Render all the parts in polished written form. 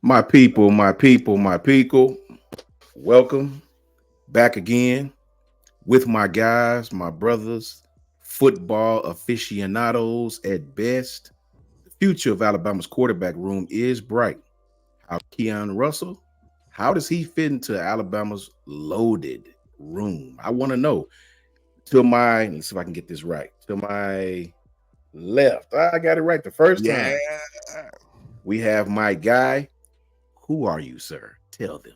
My people, my people. Welcome back again with my guys, my brothers, football aficionados at best. The future of Alabama's quarterback room is bright. How Keon Russell, how does he fit into Alabama's loaded room? I want to know. Let's see if I can get this right. To my left, I got it right the first Yeah. time. We have my guy. Who are you, sir? Tell them.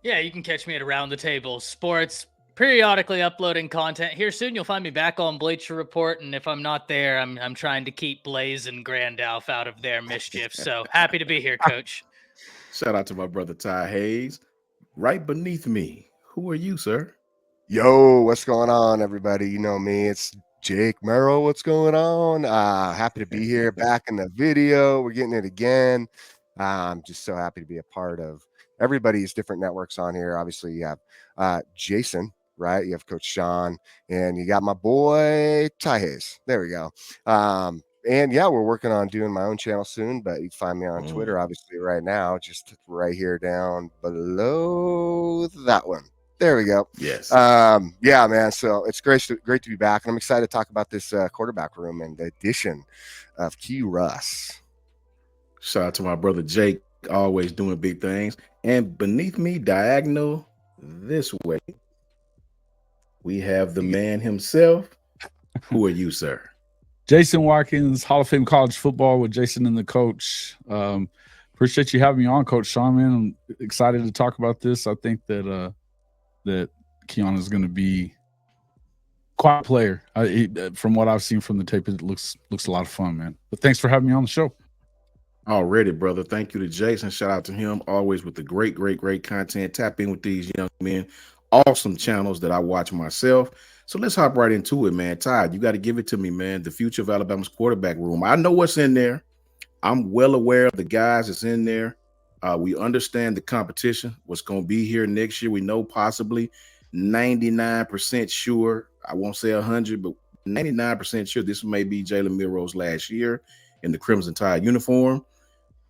Yeah, you can catch me at Around the Table Sports, periodically uploading content. Here soon, you'll find me back on Bleacher Report, and if I'm not there, I'm trying to keep Blaze and Grandalf out of their mischief. So happy to be here, Coach. Shout out to my brother Ty Hayes. Right beneath me. Who are you, sir? Yo, what's going on, everybody? You know me. It's Jake Merrill. What's going on? Happy to be here back in the video. We're getting it again. I'm just so happy to be a part of everybody's different networks on here. Obviously, you have Jason, right? You have Coach Sean, and you got my boy Ty Hayes. There we go. And yeah, we're working on doing my own channel soon, but you can find me on Twitter, obviously, right now, just right here down below that one. There we go. Yes. Yeah, man. So it's great to be back. And I'm excited to talk about this quarterback room and the addition of Key Russ. Shout out to my brother Jake, always doing big things. And beneath me, diagonal this way, we have the man himself. Who are you, sir? Jason Watkins, Hall of Fame college football with Jason and the coach. Appreciate you having me on, Coach Sean, man. I'm excited to talk about this. I think that Keon is going to be quite a player. From what I've seen from the tape, it looks a lot of fun, man. But thanks for having me on the show. Already, brother. Thank you to Jason. Shout out to him. Always with the great content. Tap in with these young men. Awesome channels that I watch myself. So let's hop right into it, man. Ty, you got to give it to me, man. The future of Alabama's quarterback room. I know what's in there. I'm well aware of the guys that's in there. We understand the competition, what's going to be here next year. We know possibly 99% sure. I won't say 100, but 99% sure this may be Jalen Milroe's last year in the Crimson Tide uniform.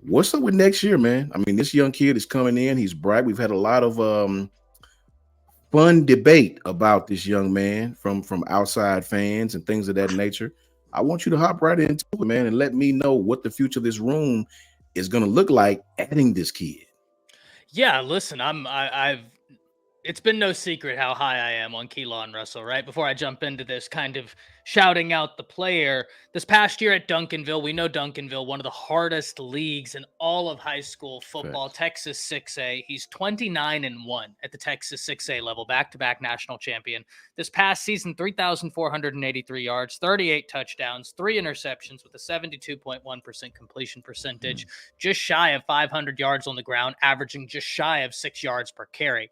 What's up with next year, man? I mean, this young kid is coming in. He's bright. We've had a lot of fun debate about this young man from outside fans and things of that nature. I want you to hop right into it, man, and let me know what the future of this room is going to look like adding this kid. Yeah, listen, I've it's been no secret how high I am on Keelon Russell, right? Before I jump into this kind of shouting out the player, this past year at Duncanville, we know Duncanville, one of the hardest leagues in all of high school football, Texas 6A. He's 29-1 at the Texas 6A level, back-to-back national champion. This past season, 3,483 yards, 38 touchdowns, 3 interceptions with a 72.1% completion percentage, just shy of 500 yards on the ground, averaging just shy of 6 yards per carry.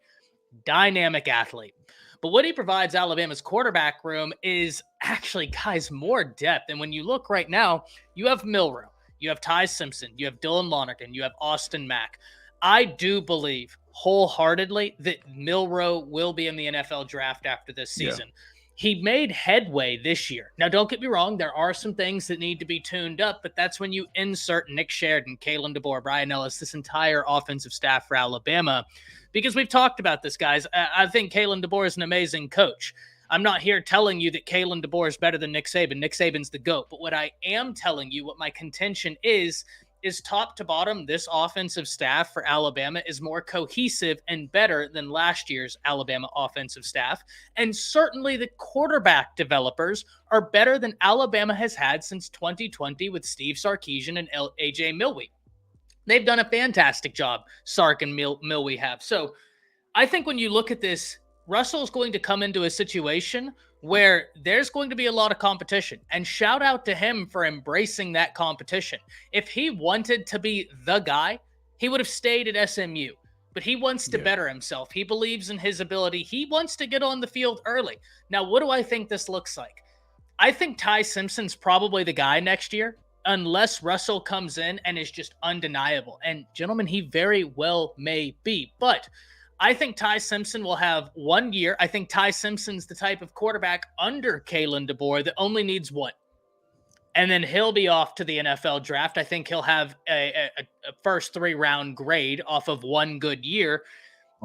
Dynamic athlete. But what he provides Alabama's quarterback room is actually, guys, more depth. And when you look right now, you have Milroe, you have Ty Simpson, you have Dylan Lonergan, you have Austin Mack. I do believe wholeheartedly that Milroe will be in the NFL draft after this season. Yeah. He made headway this year. Now, don't get me wrong. There are some things that need to be tuned up, but that's when you insert Nick Sheridan, Kalen DeBoer, Brian Ellis, this entire offensive staff for Alabama. Because we've talked about this, guys. I think Kalen DeBoer is an amazing coach. I'm not here telling you that Kalen DeBoer is better than Nick Saban. Nick Saban's the GOAT. But what I am telling you, what my contention is top to bottom, this offensive staff for Alabama is more cohesive and better than last year's Alabama offensive staff. And certainly the quarterback developers are better than Alabama has had since 2020 with Steve Sarkisian and A.J. Milwee. They've done a fantastic job, Sark and Milwee have. So I think when you look at this, Russell's going to come into a situation where there's going to be a lot of competition. And shout out to him for embracing that competition. If he wanted to be the guy, he would have stayed at SMU. But he wants to better himself. He believes in his ability. He wants to get on the field early. Now, what do I think this looks like? I think Ty Simpson's probably the guy next year, unless Russell comes in and is just undeniable. And gentlemen, he very well may be. But I think Ty Simpson will have 1 year. I think Ty Simpson's the type of quarterback under Kalen DeBoer that only needs what? and then he'll be off to the NFL draft. I think he'll have a first 3-round grade off of one good year.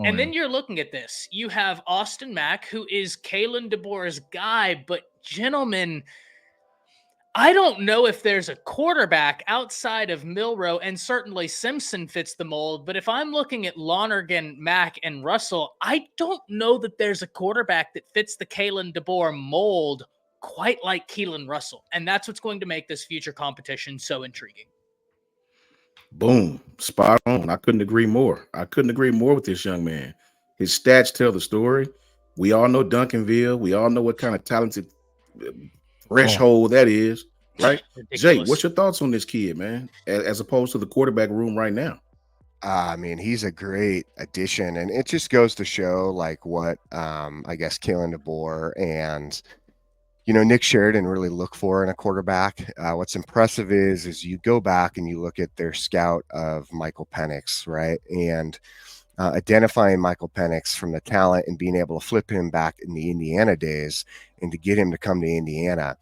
And then you're looking at this. You have Austin Mack, who is Kalen DeBoer's guy, but gentlemen, I don't know if there's a quarterback outside of Milroe, and certainly Simpson fits the mold. But if I'm looking at Lonergan, Mack, and Russell, I don't know that there's a quarterback that fits the Kalen DeBoer mold quite like Keelon Russell. And that's what's going to make this future competition so intriguing. Boom. Spot on. I couldn't agree more. I couldn't agree more with this young man. His stats tell the story. We all know Duncanville. We all know what kind of talented threshold that is, right? Ridiculous. Jay, what's your thoughts on this kid, man, as opposed to the quarterback room right now? I mean, he's a great addition, and it just goes to show like what I guess Kalen DeBoer and Nick Sheridan really look for in a quarterback. What's impressive is you go back and you look at their scout of Michael Penix, right? And identifying Michael Penix from the talent and being able to flip him back in the Indiana days and to get him to come to Indiana.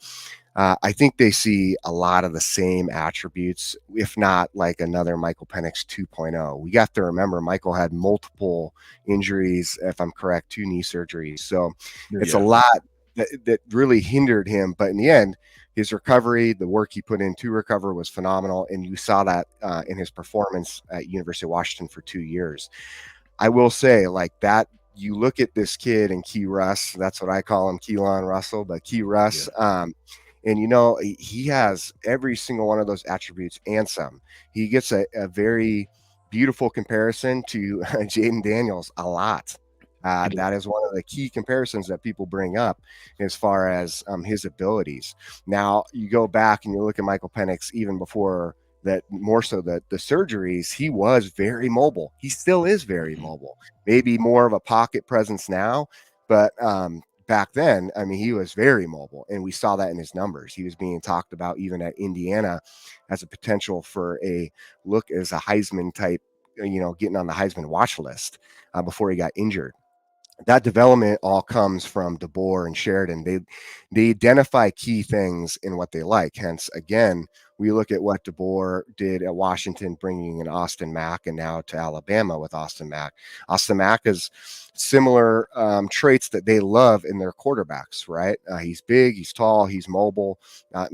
I think they see a lot of the same attributes, if not like another Michael Penix 2.0. We got to remember Michael had multiple injuries, if I'm correct, 2 knee surgeries. So it's a lot that really hindered him. But in the end, his recovery, the work he put in to recover was phenomenal. And you saw that in his performance at University of Washington for 2 years. I will say like that, you look at this kid and Key Russ, that's what I call him, Keelon Russell, but Key Russ, and he has every single one of those attributes and some. He gets a very beautiful comparison to Jaden Daniels a lot. That is one of the key comparisons that people bring up as far as his abilities. Now, you go back and you look at Michael Penix even before that, more so the surgeries, he was very mobile. He still is very mobile, maybe more of a pocket presence now, but back then, I mean, he was very mobile, and we saw that in his numbers. He was being talked about even at Indiana as a potential for a look as a Heisman type, getting on the Heisman watch list before he got injured. That development all comes from DeBoer and Sheridan. They identify key things in what they like. Hence, again, we look at what DeBoer did at Washington, bringing in Austin Mack, and now to Alabama with Austin Mack. Austin Mack is similar traits that they love in their quarterbacks, right? He's big, he's tall, he's mobile,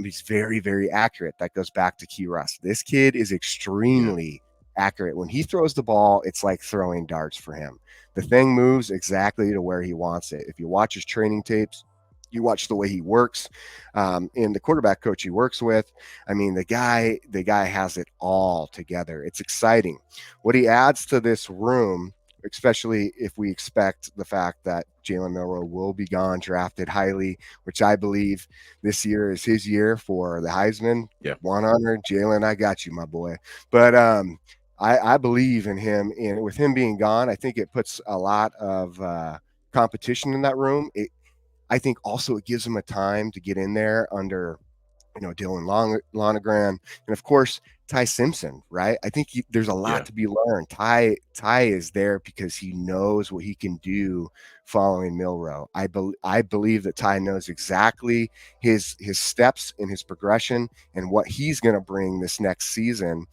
he's very, very accurate. That goes back to Key Russ. This kid is extremely accurate. When he throws the ball, it's like throwing darts for him. The thing moves exactly to where he wants it. If you watch his training tapes, you watch the way he works, and the quarterback coach he works with. I mean, the guy has it all together. It's exciting. What he adds to this room, especially if we expect the fact that Jalen Milroe will be gone, drafted highly, which I believe this year is his year for the Heisman. 100, Jalen, I got you, my boy. But I believe in him, and with him being gone, I think it puts a lot of competition in that room. I think also it gives him a time to get in there under, Dylan Lonergan, and of course Ty Simpson, right? I think there's a lot to be learned. Ty is there because he knows what he can do following Milroe. I believe that Ty knows exactly his steps in his progression and what he's going to bring this next season,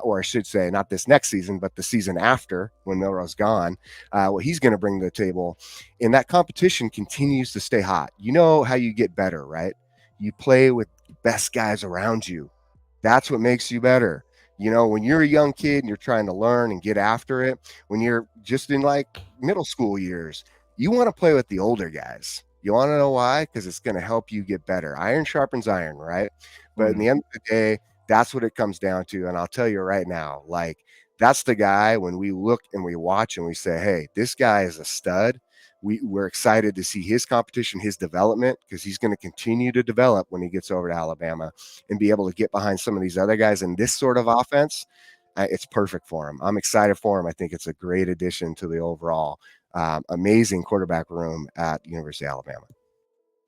or I should say not this next season, but the season after when Milroe's gone, what he's going to bring to the table. And that competition continues to stay hot. You know how you get better, right? You play with the best guys around you. That's what makes you better. When you're a young kid and you're trying to learn and get after it, when you're just in like middle school years, you want to play with the older guys. You want to know why? Because it's going to help you get better. Iron sharpens iron, right? But in the end of the day, that's what it comes down to. And I'll tell you right now, like that's the guy when we look and we watch and we say, hey, this guy is a stud. We're excited to see his competition, his development, because he's going to continue to develop when he gets over to Alabama and be able to get behind some of these other guys in this sort of offense. It's perfect for him. I'm excited for him. I think it's a great addition to the overall amazing quarterback room at University of Alabama.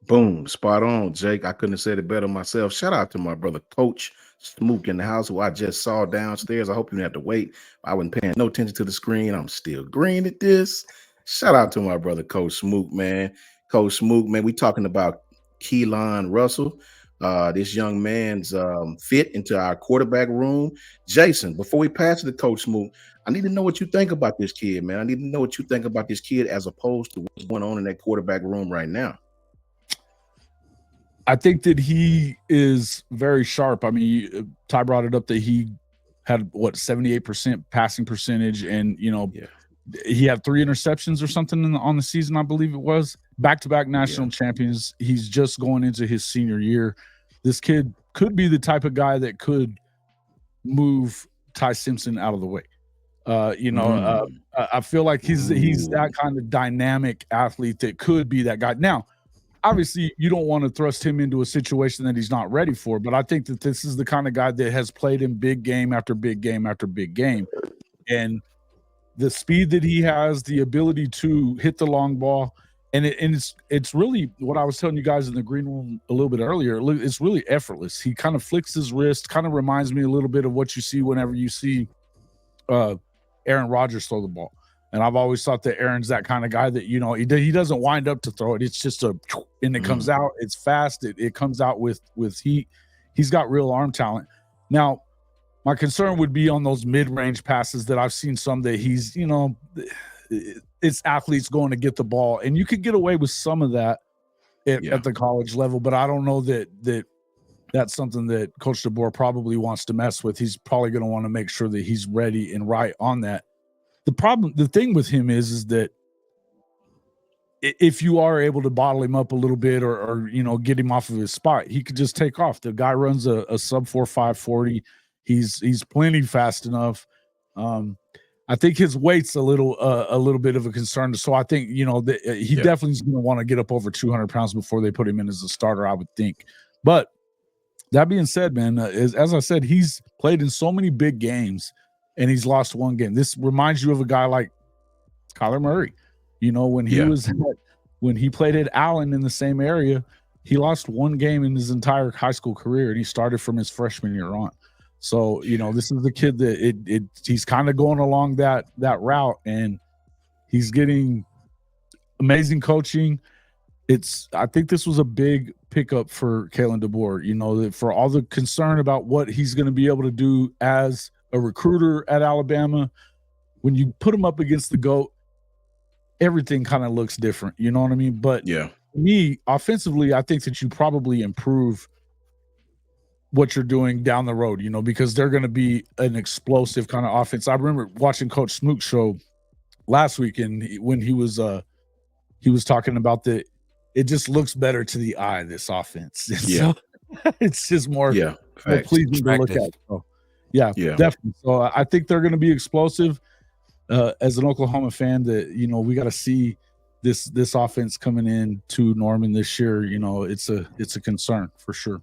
Boom, spot on, Jake. I couldn't have said it better myself. Shout out to my brother, Coach Smook in the house, who I just saw downstairs. I hope you didn't have to wait. I wasn't paying no attention to the screen. I'm still green at this. Shout out to my brother, Coach Smook, man. Coach Smook, man, we talking about Keelon Russell. this young man's fit into our quarterback room. Jason, before we pass it to Coach Smoot, I need to know what you think about this kid, man. I need to know what you think about this kid as opposed to what's going on in that quarterback room right now. I think that he is very sharp. I mean, Ty brought it up that he had 78% passing percentage, and he had 3 interceptions or something on the season, I believe it was. Back-to-back national champions. He's just going into his senior year. This kid could be the type of guy that could move Ty Simpson out of the way. I feel like he's that kind of dynamic athlete that could be that guy. Now, obviously, you don't want to thrust him into a situation that he's not ready for, but I think that this is the kind of guy that has played in big game after big game after big game. And the speed that he has, the ability to hit the long ball, and it's really what I was telling you guys in the green room a little bit earlier. It's really effortless. He kind of flicks his wrist, kind of reminds me a little bit of what you see whenever you see Aaron Rodgers throw the ball. And I've always thought that Aaron's that kind of guy that, he doesn't wind up to throw it. It's just and it comes out. It's fast. It comes out with heat. He's got real arm talent. Now, my concern would be on those mid-range passes that I've seen some that he's, it's athletes going to get the ball. And you could get away with some of that at the college level, but I don't know that that's something that Coach DeBoer probably wants to mess with. He's probably going to want to make sure that he's ready and right on that. The thing with him is that if you are able to bottle him up a little bit or get him off of his spot, he could just take off. The guy runs a sub 4.5 40. He's plenty fast enough. I think his weight's a little bit of a concern. So I think he definitely is going to want to get up over 200 pounds before they put him in as a starter, I would think. But that being said, man, as I said, he's played in so many big games. And he's lost one game. This reminds you of a guy like Kyler Murray. When he played at Allen in the same area, he lost one game in his entire high school career, and he started from his freshman year on. So, this is the kid that he's kind of going along that route, and he's getting amazing coaching. I think this was a big pickup for Kalen DeBoer, for all the concern about what he's going to be able to do as a recruiter at Alabama. When you put him up against the GOAT, everything kind of looks different. You know what I mean? But me, offensively, I think that you probably improve what you're doing down the road, because they're going to be an explosive kind of offense. I remember watching Coach Smoot's show last week, and when he was talking about that, it just looks better to the eye, this offense. So, it's just more pleasing to look at. So, yeah, definitely. So I think they're going to be explosive. As an Oklahoma fan, that we got to see this offense coming in to Norman this year. It's a concern for sure.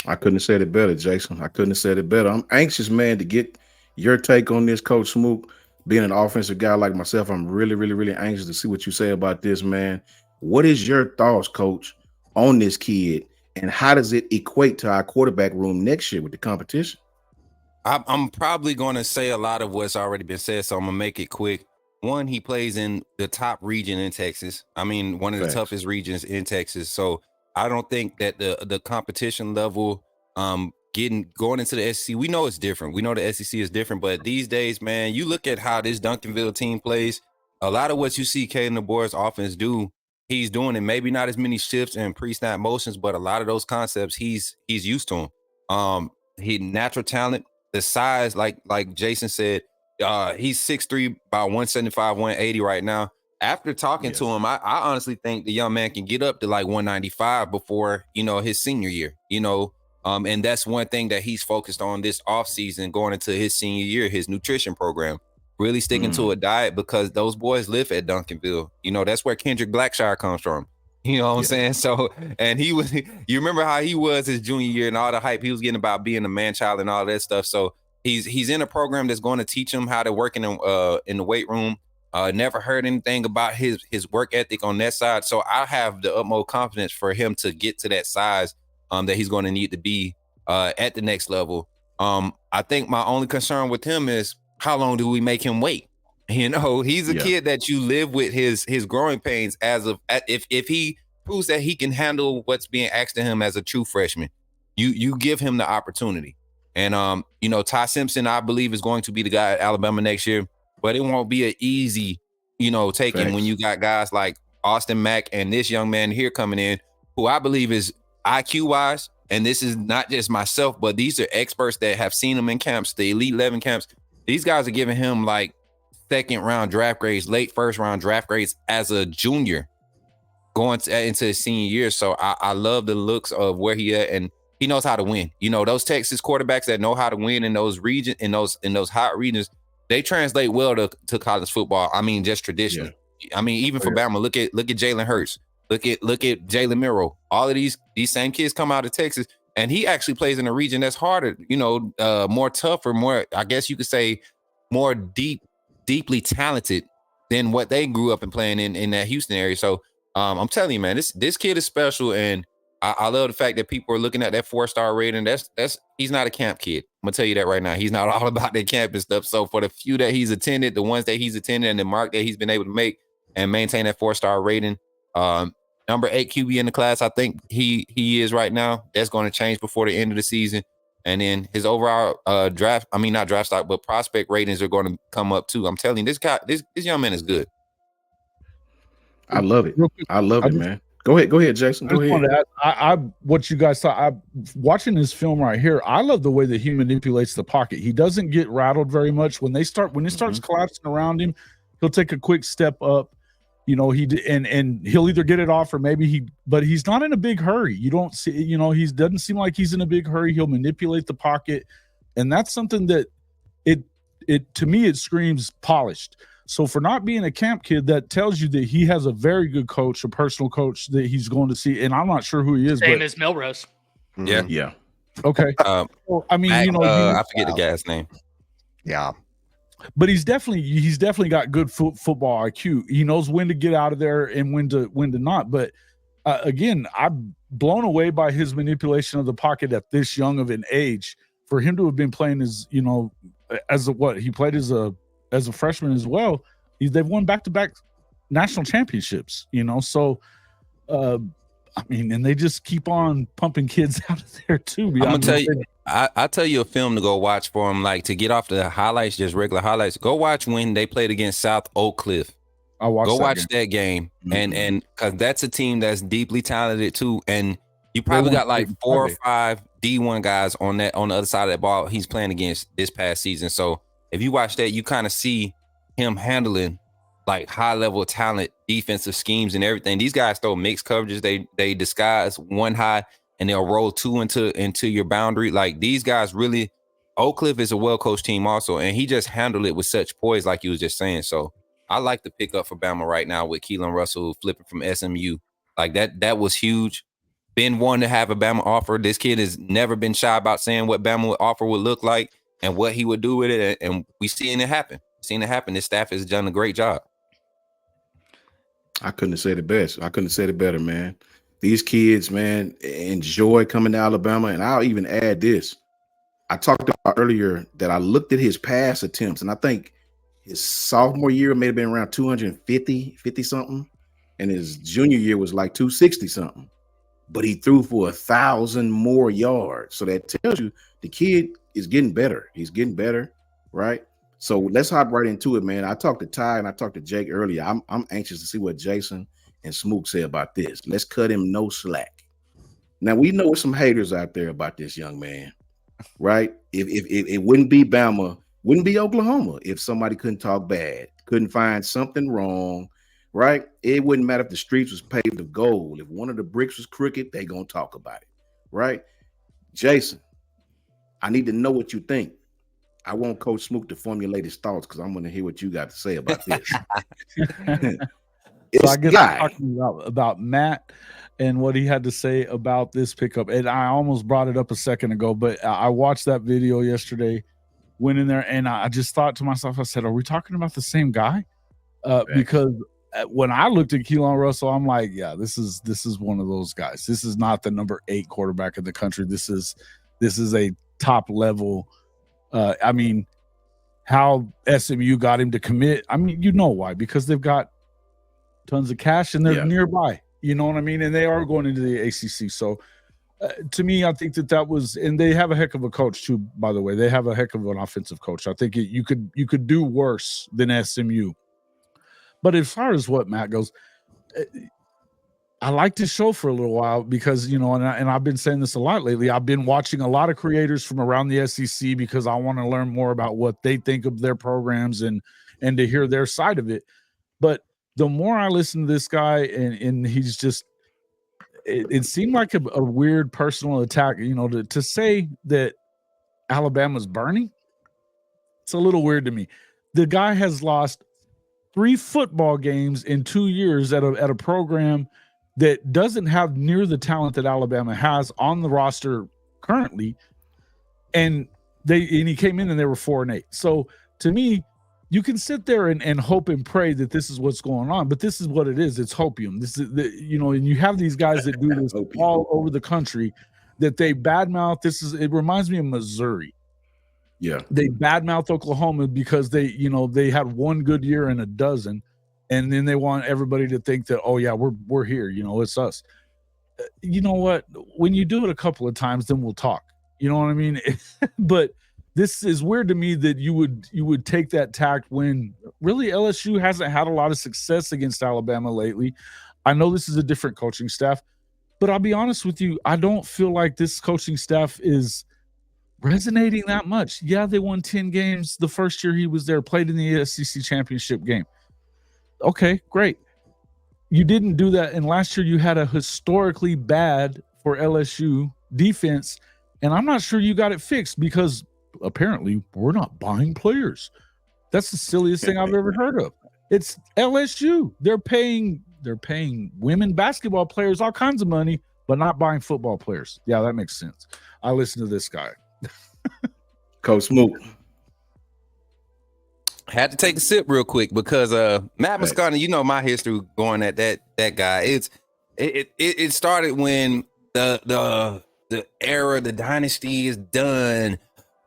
I couldn't have said it better, Jason. I couldn't have said it better. I'm anxious, man, to get your take on this, Coach Smoot. Being an offensive guy like myself, I'm really, really, really anxious to see what you say about this, man. What is your thoughts, Coach, on this kid, and how does it equate to our quarterback room next year with the competition? I'm probably going to say a lot of what's already been said, so I'm going to make it quick. One, he plays in the top region in Texas. I mean, one of the toughest regions in Texas. So I don't think that the competition level going into the SEC, we know it's different. We know the SEC is different, but these days, man, you look at how this Duncanville team plays, a lot of what you see Kalen DeBoer's offense do, he's doing it. Maybe not as many shifts and pre-snap motions, but a lot of those concepts he's used to them. He natural talent. The size, like Jason said, he's 6'3", about 175, 180 right now. After talking to him, I honestly think the young man can get up to like 195 before, his senior year, and that's one thing that he's focused on this offseason going into his senior year, his nutrition program, really sticking to a diet because those boys live at Duncanville. That's where Kendrick Blackshire comes from. You know what I'm saying? So, and you remember how he was his junior year and all the hype he was getting about being a man child and all that stuff. So he's in a program that's going to teach him how to work in the weight room. Never heard anything about his work ethic on that side. So I have the utmost confidence for him to get to that size that he's going to need to be at the next level. I think my only concern with him is how long do we make him wait? He's a kid that you live with his growing pains if he proves that he can handle what's being asked of him as a true freshman. You give him the opportunity. And Ty Simpson, I believe, is going to be the guy at Alabama next year, but it won't be an easy, taking when you got guys like Austin Mack and this young man here coming in, who I believe is IQ wise. And this is not just myself, but these are experts that have seen him in camps, the Elite 11 camps. These guys are giving him like second round draft grades, late first round draft grades as a junior going into his senior year. So I love the looks of where he at, and he knows how to win. Those Texas quarterbacks that know how to win in those regions, in those hot regions, they translate well to college football. I mean, just traditionally. Yeah. I mean, even for Bama, look at Jalen Hurts. Look at Jalen Miro. All of these same kids come out of Texas, and he actually plays in a region that's harder, more tougher, more, I guess you could say, more deeply talented than what they grew up and playing in that Houston area. So I'm telling you, man, this kid is special, and I love the fact that people are looking at that 4-star rating. That's he's not a camp kid. I'm gonna tell you that right now. He's not all about that camp and stuff. So for the few that he's attended, the ones that he's attended, and the mark that he's been able to make and maintain that 4-star rating. Number 8 QB in the class, I think he is right now. That's going to change before the end of the season. And then his overall not draft stock, but prospect ratings are going to come up too. I'm telling you, this young man is good. I love it. I love it, man. Go ahead, Jason. Go ahead. What you guys thought? Watching this film right here, I love the way that he manipulates the pocket. He doesn't get rattled very much when it starts collapsing around him. He'll take a quick step up. And he'll either get it off or but he's not in a big hurry. You don't see, he doesn't seem like he's in a big hurry. He'll manipulate the pocket. And that's something that to me, it screams polished. So for not being a camp kid, that tells you that he has a very good coach, a personal coach that he's going to see. And I'm not sure who he is. Same as Melrose. Yeah. Yeah. Okay. Well, I mean, I forget the guy's name. Yeah. But he's definitely got good football IQ. He knows when to get out of there and when to not. But again, I'm blown away by his manipulation of the pocket at this young of an age. For him to have been playing he played as a freshman as well. They've won back-to-back national championships. So and they just keep on pumping kids out of there too. I'm gonna tell you. I'll tell you a film to go watch for him, like to get off the highlights, just regular highlights. Go watch when they played against South Oak Cliff. Go watch that game. And because that's a team that's deeply talented too. And you probably got like 4 or 5 D1 guys on the other side of that ball he's playing against this past season. So if you watch that, you kind of see him handling like high level talent, defensive schemes and everything. These guys throw mixed coverages. They disguise one high and they'll roll 2 into your boundary. Like these guys really, Oak Cliff is a well-coached team also, and he just handled it with such poise, like you was just saying. So I like the pickup for Bama right now with Keelon Russell flipping from SMU. Like that was huge. Been wanting to have a Bama offer. This kid has never been shy about saying what Bama offer would look like and what he would do with it, and we seeing it happen. This staff has done a great job. I couldn't have said it best. I couldn't have said it better, man. These kids, man, enjoy coming to Alabama. And I'll even add this. I talked about earlier that I looked at his pass attempts, and I think his sophomore year may have been around 50 something. And his junior year was like 260 something. But he threw for 1,000 more yards. So that tells you the kid is getting better. He's getting better, right? So let's hop right into it, man. I talked to Ty and I talked to Jake earlier. I'm anxious to see what Jason and Smook say about this. Let's cut him no slack. Now, we know there's some haters out there about this young man, right? If it wouldn't be Bama, wouldn't be Oklahoma if somebody couldn't talk bad, couldn't find something wrong, right? It wouldn't matter if the streets was paved of gold. If one of the bricks was crooked, they gonna talk about it, right? Jason, I need to know what you think. I want Coach Smook to formulate his thoughts because I'm going to hear what you got to say about this. So I guess I'm talking about Matt and what he had to say about this pickup. And I almost brought it up a second ago, but I watched that video yesterday, went in there, and I just thought to myself, I said, are we talking about the same guy? Because when I looked at Keelon Russell, I'm like, yeah, this is one of those guys. This is not the number 8 quarterback in the country. This is a top level. I mean, how SMU got him to commit. I mean, you know why? Because they've got tons of cash and they're nearby. You know what I mean? And they are going into the ACC. So to me, I think that was, and they have a heck of a coach too. By the way, they have a heck of an offensive coach. I think you could do worse than SMU. But as far as what Matt goes, I like this show for a little while because, you know, and I've been saying this a lot lately. I've been watching a lot of creators from around the SEC because I want to learn more about what they think of their programs and to hear their side of it. But the more I listen to this guy, and he's just, it seemed like a weird personal attack, you know, to say that Alabama's burning. It's a little weird to me. The guy has lost 3 football games in 2 years at a program that doesn't have near the talent that Alabama has on the roster currently. And he came in and they were 4-8. So to me, you can sit there and hope and pray that this is what's going on, but this is what it is. It's hopium. This is you know, and you have these guys that do this all over the country that they badmouth. It reminds me of Missouri. Yeah. They badmouth Oklahoma because they had one good year in a dozen, and then they want everybody to think that, oh yeah, we're here, you know, it's us. You know what? When you do it a couple of times, then we'll talk. You know what I mean? But this is weird to me that you would take that tact when really LSU hasn't had a lot of success against Alabama lately. I know this is a different coaching staff, but I'll be honest with you, I don't feel like this coaching staff is resonating that much. Yeah, they won 10 games the first year he was there, played in the SEC championship game. Okay, great. You didn't do that, and last year you had a historically bad for LSU defense, and I'm not sure you got it fixed because apparently we're not buying players. That's the silliest thing I've ever heard of. It's LSU. They're paying women basketball players all kinds of money, but not buying football players. Yeah, that makes sense. I listen to this guy. Coach Smoot. Had to take a sip real quick because Matt Moscona, you know my history going at that guy. It started when the era, the dynasty is done.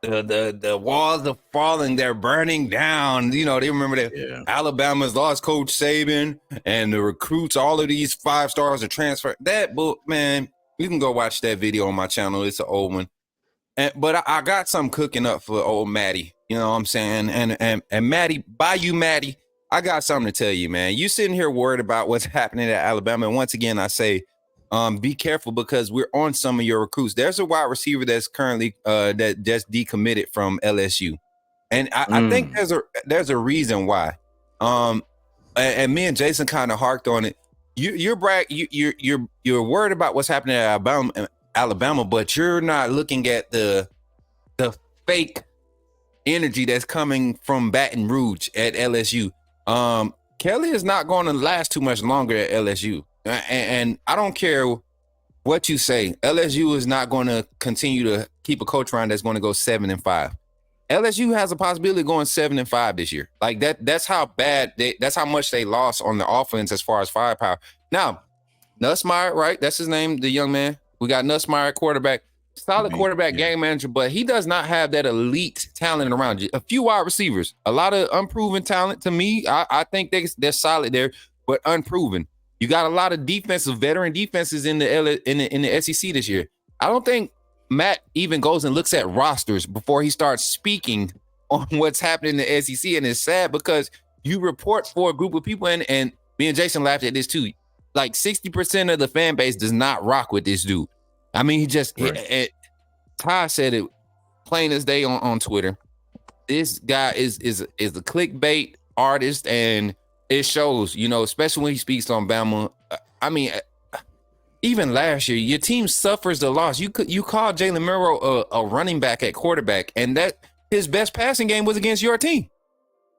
The walls are falling, they're burning down. You know, they remember that Alabama's lost Coach Saban and the recruits, all of these 5 stars are transferred. That book, man, you can go watch that video on my channel. It's an old one. But I got something cooking up for old Maddie. You know what I'm saying? And Maddie, Maddie, I got something to tell you, man. You sitting here worried about what's happening at Alabama. And once again, I say, be careful because we're on some of your recruits. There's a wide receiver that's currently that just decommitted from LSU. And I think there's a reason why. And me and Jason kind of harked on it. You're worried about what's happening at Alabama, but you're not looking at the fake energy that's coming from Baton Rouge at LSU. Kelly is not going to last too much longer at LSU. And I don't care what you say. LSU is not going to continue to keep a coach around that's going to go 7-5. LSU has a possibility of going 7-5 this year. Like that's how bad that's how much they lost on the offense as far as firepower. Now, Nussmeier, right? That's his name, the young man. We got Nussmeier, quarterback, solid quarterback, game manager, but he does not have that elite talent around you. A few wide receivers, a lot of unproven talent to me. I think they're solid there, but unproven. You got a lot of veteran defenses in the SEC this year. I don't think Matt even goes and looks at rosters before he starts speaking on what's happening in the SEC, and it's sad because you report for a group of people, and me and Jason laughed at this too. Like 60% of the fan base does not rock with this dude. I mean, he just Ty said it plain as day on Twitter. This guy is a clickbait artist, and it shows, you know, especially when he speaks on Bama. I mean, even last year, your team suffers the loss. You called Jalen Milroe a running back at quarterback, and that his best passing game was against your team.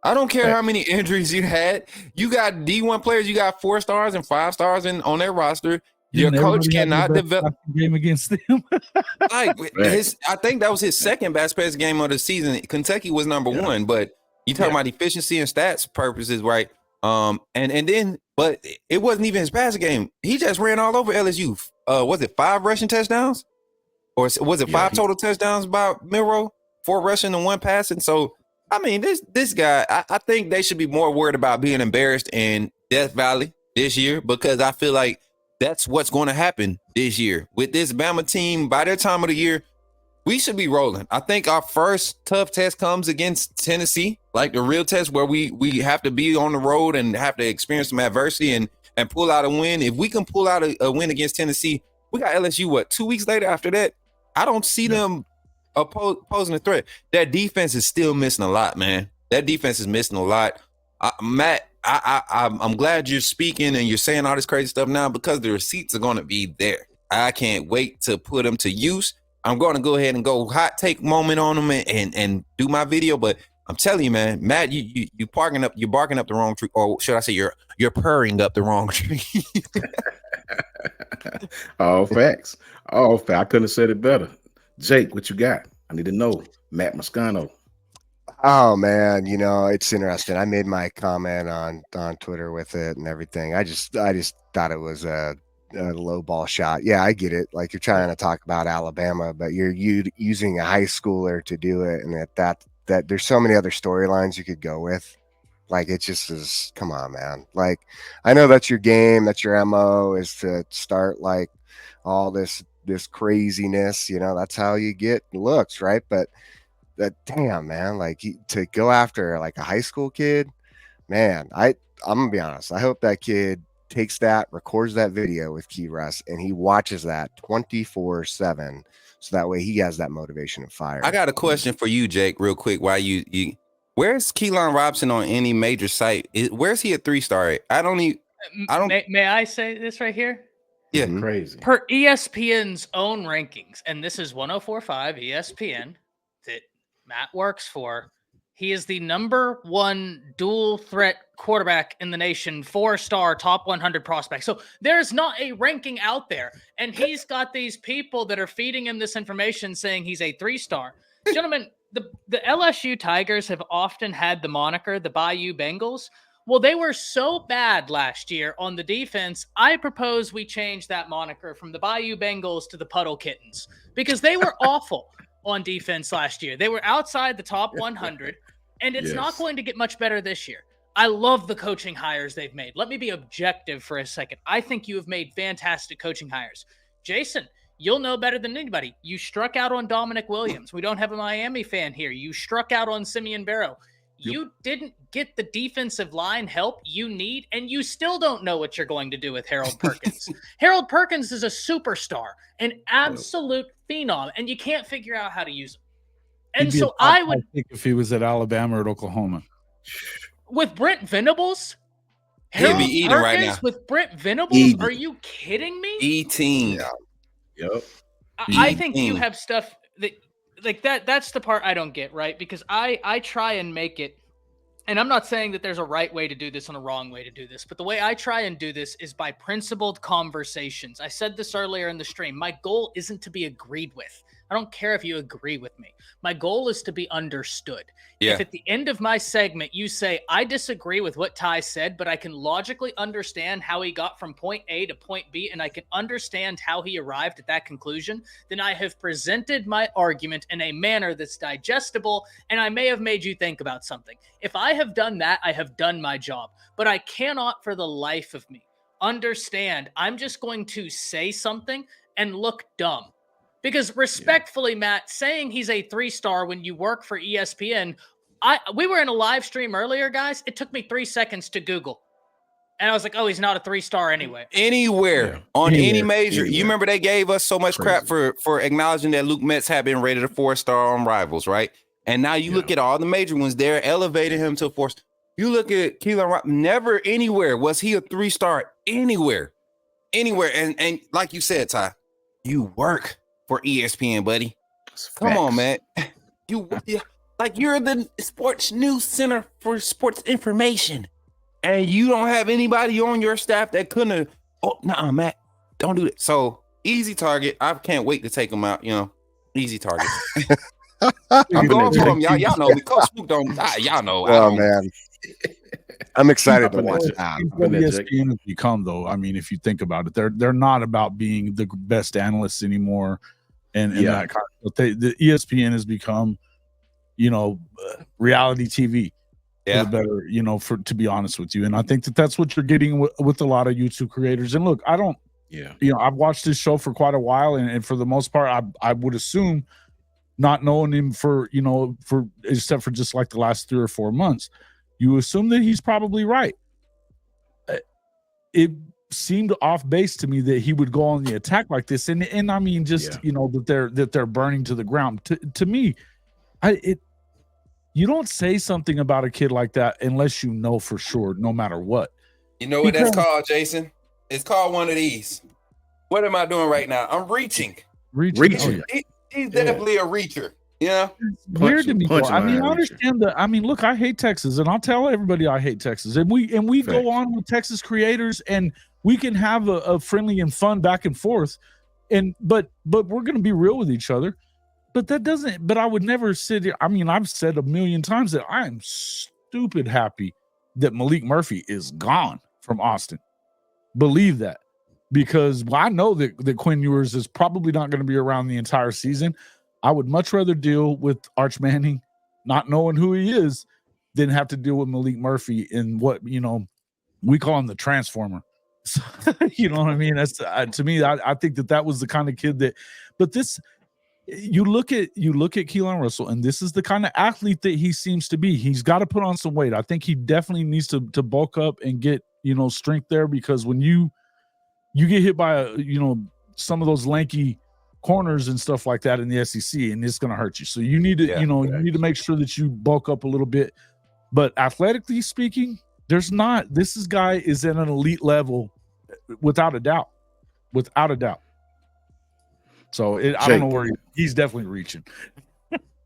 I don't care how many injuries you had. You got D1 players. You got 4 stars and 5 stars on their roster. Your coach cannot develop game against them. I think that was his second best passing game of the season. Kentucky was number 1, but you talking about efficiency and stats purposes, right? And then, but it wasn't even his passing game. He just ran all over LSU. Was it 5 rushing touchdowns, or was it 5 total touchdowns by Milroe? 4 rushing and 1 passing. So I mean, this guy, I think they should be more worried about being embarrassed in Death Valley this year, because I feel like that's what's going to happen this year with this Bama team. By their time of the year, we should be rolling. I think our first tough test comes against Tennessee, like the real test where we have to be on the road and have to experience some adversity and pull out a win. If we can pull out a win against Tennessee, we got LSU, 2 weeks later after that? I don't see them posing a threat. That defense is still missing a lot, man. That defense is missing a lot. Matt, I'm glad you're speaking and you're saying all this crazy stuff now because the receipts are going to be there. I can't wait to put them to use. I'm going to go ahead and go hot take moment on them and do my video. But I'm telling you, man, Matt, you're barking up the wrong tree, or should I say you're purring up the wrong tree. All facts. All facts. I couldn't have said it better. Jake, what you got? I need to know. Matt Moscano. Oh man, it's interesting. I made my comment on Twitter with it and everything. I just thought it was a low ball shot. Yeah, I get it. Like, you're trying to talk about Alabama, but you're using a high schooler to do it, and that there's so many other storylines you could go with. Like, it just is. Come on, man. Like, I know that's your game. That's your MO, is to start like all this craziness. That's how you get looks, right? But that, damn, man, like, to go after like a high school kid, man. I'm gonna be honest. I hope that kid takes that, records that video with Key Russ, and he watches that 24/7, so that way he has that motivation and fire. I got a question for you, Jake, real quick. Why you where's Keelon Robson on any major site? Where's he a 3-star? May I say this right here? Yeah, crazy. Per ESPN's own rankings, and this is 104.5 ESPN that Matt works for. He is the #1 dual threat quarterback in the nation, 4-star, top 100 prospect. So there's not a ranking out there. And he's got these people that are feeding him this information saying he's a 3-star. Gentlemen, the LSU Tigers have often had the moniker, the Bayou Bengals. Well, they were so bad last year on the defense, I propose we change that moniker from the Bayou Bengals to the Puddle Kittens, because they were awful on defense last year. They were outside the top 100, and it's not going to get much better this year. I love the coaching hires they've made. Let me be objective for a second. I think you have made fantastic coaching hires. Jason, you'll know better than anybody. You struck out on Dominic Williams. We don't have a Miami fan here. You struck out on Simeon Barrow. You didn't get the defensive line help you need, and you still don't know what you're going to do with Harold Perkins. Harold Perkins is a superstar, an absolute phenom, and you can't figure out how to use him. And so I would think if he was at Alabama or at Oklahoma. With Brent Venables? He'd be eating right now. With Brent Venables? Are you kidding me? Eating. Yeah. Yep. I think you have stuff that like that's the part I don't get, right? Because I try and make it, and I'm not saying that there's a right way to do this and a wrong way to do this, but the way I try and do this is by principled conversations. I said this earlier in the stream. My goal isn't to be agreed with. I don't care if you agree with me. My goal is to be understood. Yeah. If at the end of my segment you say, I disagree with what Ty said, but I can logically understand how he got from point A to point B, and I can understand how he arrived at that conclusion, then I have presented my argument in a manner that's digestible, and I may have made you think about something. If I have done that, I have done my job. But I cannot for the life of me understand I'm just going to say something and look dumb. Because respectfully, Matt, saying he's a 3-star when you work for ESPN, we were in a live stream earlier, guys. It took me 3 seconds to Google. And I was like, oh, he's not a 3-star anyway. Anywhere. Any major. You remember they gave us so much crap for acknowledging that Luke Metz had been rated a 4-star on Rivals, right? And now you look at all the major ones, they're elevating him to a 4-star. You look at Keelon Russell, never anywhere was he a 3-star anywhere. And like you said, Ty, you work for ESPN, buddy. Come on, man. You're the sports news center for sports information, and you don't have anybody on your staff that couldn't have. Oh, nah, Matt, don't do that. So easy target. I can't wait to take him out. Easy target. I'm going for him. Y'all know me. Coach Snoop don't. Y'all know. Oh man, I'm excited to watch that. What ESPN has become, though, I mean, if you think about it, they're not about being the best analysts anymore, and that kind of. The ESPN has become, reality TV. Yeah, better, to be honest with you, and I think that's what you're getting with a lot of YouTube creators. And look, I don't Yeah. I've watched this show for quite a while, and for the most part, I would assume, not knowing him for except for just like the last 3 or 4 months, you assume that he's probably right. It seemed off base to me that he would go on the attack like this, and I mean, just that they're burning to the ground. To me, you don't say something about a kid like that unless you know for sure, no matter what. You know what that's called, Jason? It's called one of these. What am I doing right now? I'm reaching. Reaching. Oh, yeah. He's definitely a reacher. Yeah. It's weird to me. I mean, I understand that. I mean, look, I hate Texas, and I'll tell everybody I hate Texas. And we go on with Texas creators, and we can have a friendly and fun back and forth. But we're gonna be real with each other. But that doesn't, but I would never sit here. I mean, I've said a million times that I am stupid happy that Malik Murphy is gone from Austin. Believe that. Because I know that Quinn Ewers is probably not going to be around the entire season. I would much rather deal with Arch Manning not knowing who he is than have to deal with Malik Murphy in what, we call him the transformer. So, you know what I mean? That's to me, I think that was the kind of kid that, but this, you look at Keelon Russell, and this is the kind of athlete that he seems to be. He's got to put on some weight. I think he definitely needs to bulk up and get, strength there, because when you get hit by some of those lanky corners and stuff like that in the SEC, and it's going to hurt you. So you need to, you need to make sure that you bulk up a little bit. But athletically speaking, this guy is at an elite level without a doubt. So I don't know where he's definitely reaching.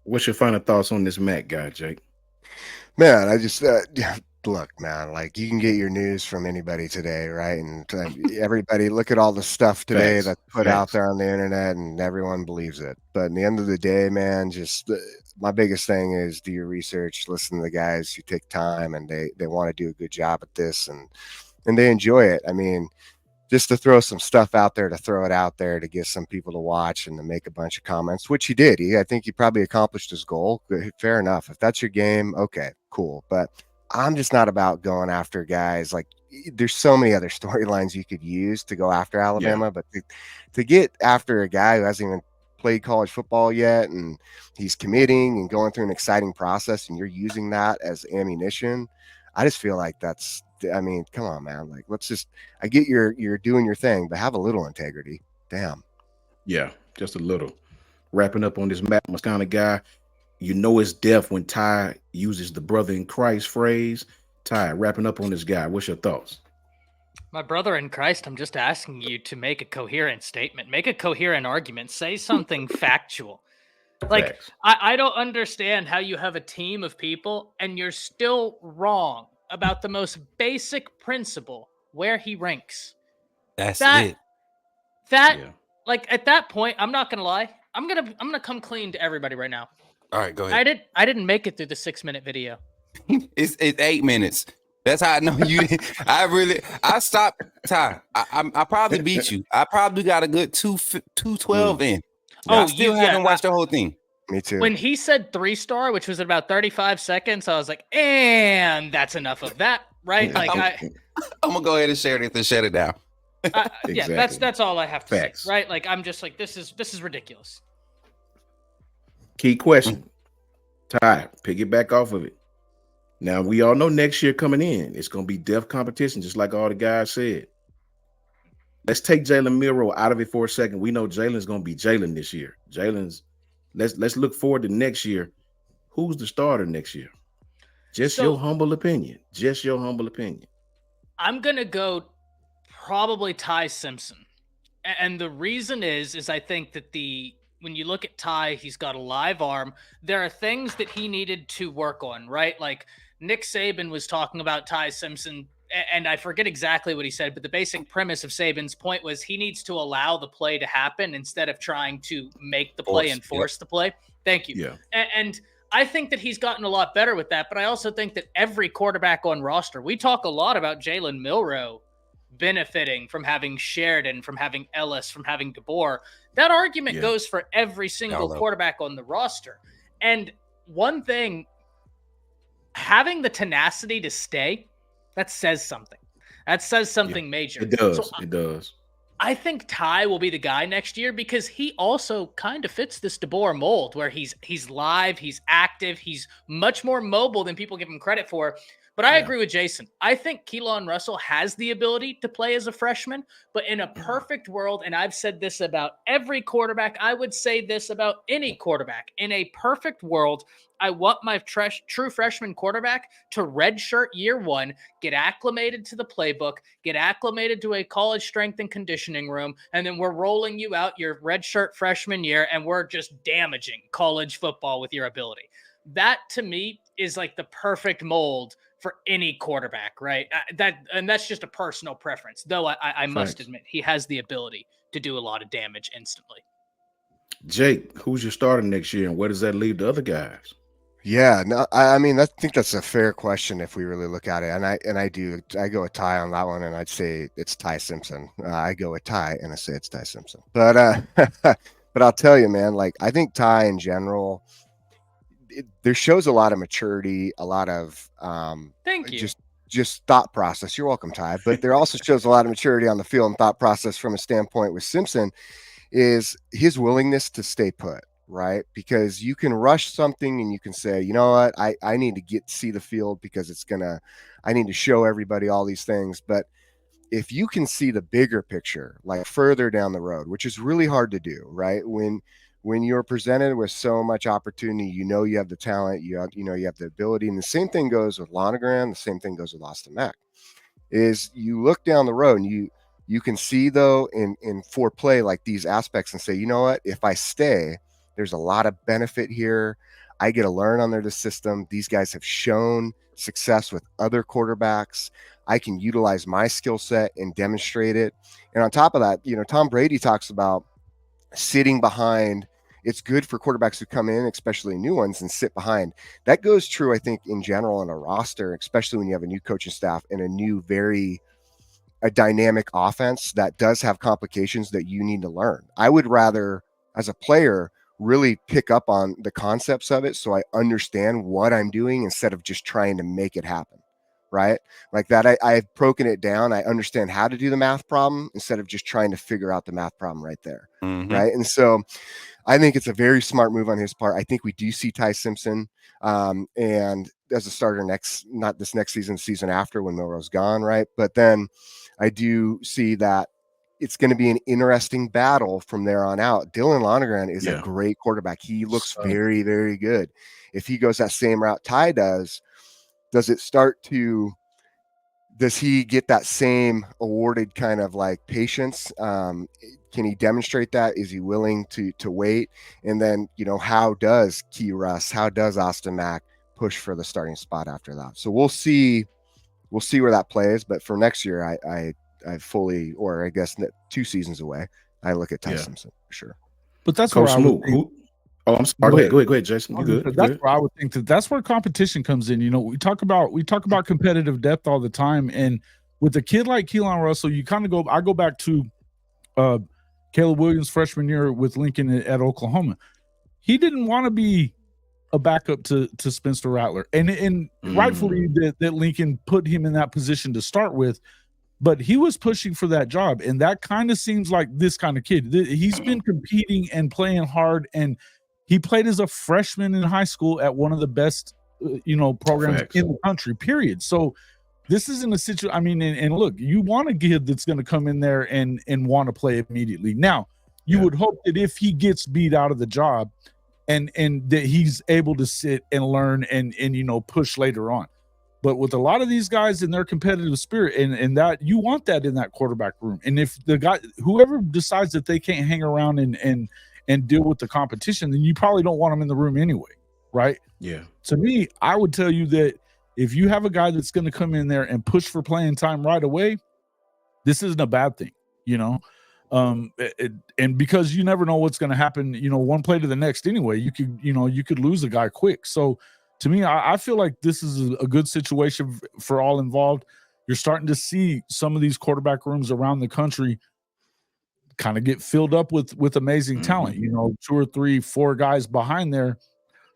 What's your final thoughts on this Mac guy, Jake? Man, I just look, man, like you can get your news from anybody today, right? And everybody, look at all the stuff today that's put out there on the internet, and everyone believes it. But at the end of the day, man, just my biggest thing is do your research, listen to the guys who take time, and they want to do a good job at this, and they enjoy it. I mean, just to throw some stuff out there, to throw it out there to get some people to watch and to make a bunch of comments, which he did. I think he probably accomplished his goal. Fair enough. If that's your game, okay, cool. But I'm just not about going after guys. Like, there's so many other storylines you could use to go after Alabama, but to get after a guy who hasn't even played college football yet, and he's committing and going through an exciting process, and you're using that as ammunition, I just feel like that's, I mean, come on, man. Like, I get you're doing your thing, but have a little integrity. Damn. Yeah, just a little. Wrapping up on this Matt kind of guy, it's death when Ty uses the brother in Christ phrase. Ty, wrapping up on this guy, what's your thoughts? My brother in Christ, I'm just asking you to make a coherent statement, make a coherent argument, say something factual. Like, I don't understand how you have a team of people and you're still wrong about the most basic principle, where he ranks. That's it. Like, at that point, I'm not gonna lie. I'm gonna come clean to everybody right now. All right, go ahead. I didn't make it through the 6-minute video. It's 8 minutes. That's how I know you. I stopped Ty. I probably beat you. I probably got a good 212 in. I still haven't watched the whole thing. Me too. When he said 3-star, which was about 35 seconds, I was like, and that's enough of that, right? Like, I'm gonna go ahead and share it and shut it down. Exactly. Yeah, that's all I have to say, right? Like, I'm just like, this is ridiculous. Key question, Ty, piggyback off of it. Now, we all know next year coming in, it's going to be death competition, just like all the guys said. Let's take Jalen Milroe out of it for a second. We know Jalen's going to be Jalen this year. Let's look forward to next year. Who's the starter next year? Your humble opinion. Just your humble opinion. I'm going to go probably Ty Simpson. And the reason is I think that when you look at Ty, he's got a live arm. There are things that he needed to work on, right? Like, Nick Saban was talking about Ty Simpson, and I forget exactly what he said, but the basic premise of Saban's point was he needs to allow the play to happen instead of trying to make the play and force the play. Thank you. Yeah. And I think that he's gotten a lot better with that, but I also think that every quarterback on roster, we talk a lot about Jalen Milroe benefiting from having Sheridan, from having Ellis, from having DeBoer. That argument goes for every single quarterback on the roster. And one thing, having the tenacity to stay, that says something. That says something major. It does. It does. I think Ty will be the guy next year because he also kind of fits this DeBoer mold where he's live, he's active, he's much more mobile than people give him credit for. But I agree with Jason. I think Keelon Russell has the ability to play as a freshman, but in a perfect world, and I've said this about every quarterback, I would say this about any quarterback. In a perfect world, I want my true freshman quarterback to redshirt year one, get acclimated to the playbook, get acclimated to a college strength and conditioning room, and then we're rolling you out your redshirt freshman year, and we're just damaging college football with your ability. That to me is like the perfect mold for any quarterback, right? That's just a personal preference, though I must admit he has the ability to do a lot of damage instantly. Jake, who's your starter next year, and where does that leave the other guys? Yeah, no, I mean, I think that's a fair question if we really look at it, and I go with Ty on that one, and I'd say it's Ty Simpson. I go with Ty, and I say it's Ty Simpson. But but I'll tell you, man, like I think Ty in general, there shows a lot of maturity, a lot of thank you, just thought process. You're welcome, Ty. But there also shows a lot of maturity on the field and thought process from a standpoint with Simpson is his willingness to stay put. Right? Because you can rush something and you can say, you know what, I need to see the field because I need to show everybody all these things. But if you can see the bigger picture, like further down the road, which is really hard to do, right? When you're presented with so much opportunity, you have the talent, you have the ability. And the same thing goes with Lonergan. The same thing goes with Austin Mack is you look down the road and you can see though in foreplay, like these aspects and say, you know what, if I stay, there's a lot of benefit here. I get to learn under the system. These guys have shown success with other quarterbacks. I can utilize my skill set and demonstrate it. And on top of that, Tom Brady talks about sitting behind. It's good for quarterbacks who come in, especially new ones, and sit behind. That goes true, I think, in general in a roster, especially when you have a new coaching staff and a dynamic offense that does have complications that you need to learn. I would rather, as a player, really pick up on the concepts of it so I understand what I'm doing instead of just trying to make it happen, right? Like that, I've broken it down. I understand how to do the math problem instead of just trying to figure out the math problem right there, right? And so I think it's a very smart move on his part. I think we do see Ty Simpson and as a starter not this next season, the season after when Milroe's gone, right? But then I do see that it's going to be an interesting battle from there on out. Dylan Lonergan is a great quarterback. He looks very, very good. If he goes that same route Ty does he get that same awarded kind of like patience? Can he demonstrate that? Is he willing to wait? And then, how does how does Austin Mack push for the starting spot after that? So we'll see where that plays. But for next year, I fully, or I guess 2 seasons away, I look at Ty Simpson for sure. But that's Coach where I would think, I'm sorry. Go ahead, Jason. You good? That's where I would think that's where competition comes in. We talk about competitive depth all the time, and with a kid like Keelon Russell, you kind of I go back to Caleb Williams' freshman year with Lincoln at Oklahoma. He didn't want to be a backup to Spencer Rattler, and rightfully that Lincoln put him in that position to start with. But he was pushing for that job, and that kind of seems like this kind of kid. He's been competing and playing hard, and he played as a freshman in high school at one of the best, programs in the country, period. So this isn't a situation. I mean, and look, you want a kid that's going to come in there and want to play immediately. Now, you would hope that if he gets beat out of the job and that he's able to sit and learn and push later on. But with a lot of these guys in their competitive spirit and that you want that in that quarterback room. And if the guy, whoever decides that they can't hang around and deal with the competition, then you probably don't want them in the room anyway. Right. Yeah. To me, I would tell you that if you have a guy that's going to come in there and push for playing time right away, this isn't a bad thing, and because you never know what's going to happen, one play to the next anyway, you could lose a guy quick. So to me, I feel like this is a good situation for all involved. You're starting to see some of these quarterback rooms around the country kind of get filled up with amazing talent, 2 or 3, 4 guys behind there.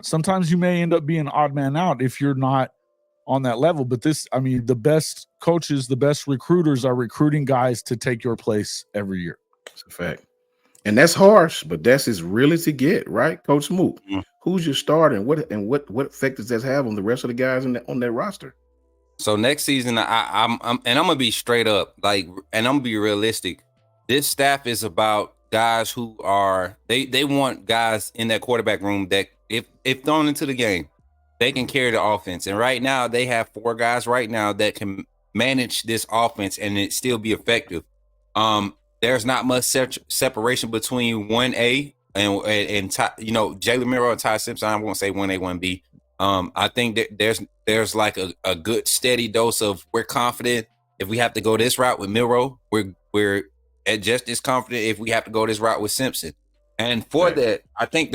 Sometimes you may end up being odd man out if you're not on that level. But the best coaches, the best recruiters are recruiting guys to take your place every year. It's a fact. And that's harsh, but that's as real as it get, right? Coach Mook, who's your starter and what effect does that have on the rest of the guys on that roster? So next season, I'm gonna be straight up, and I'm gonna be realistic. This staff is about guys who are they want guys in that quarterback room that if thrown into the game, they can carry the offense. And right now, they have 4 guys right now that can manage this offense and it still be effective. There's not much separation between 1A and Jalen Milroe and Ty Simpson. I won't say 1A, 1B. I think that there's like a good steady dose of we're confident if we have to go this route with Milroe, we're just as confident if we have to go this route with Simpson. And for that, I think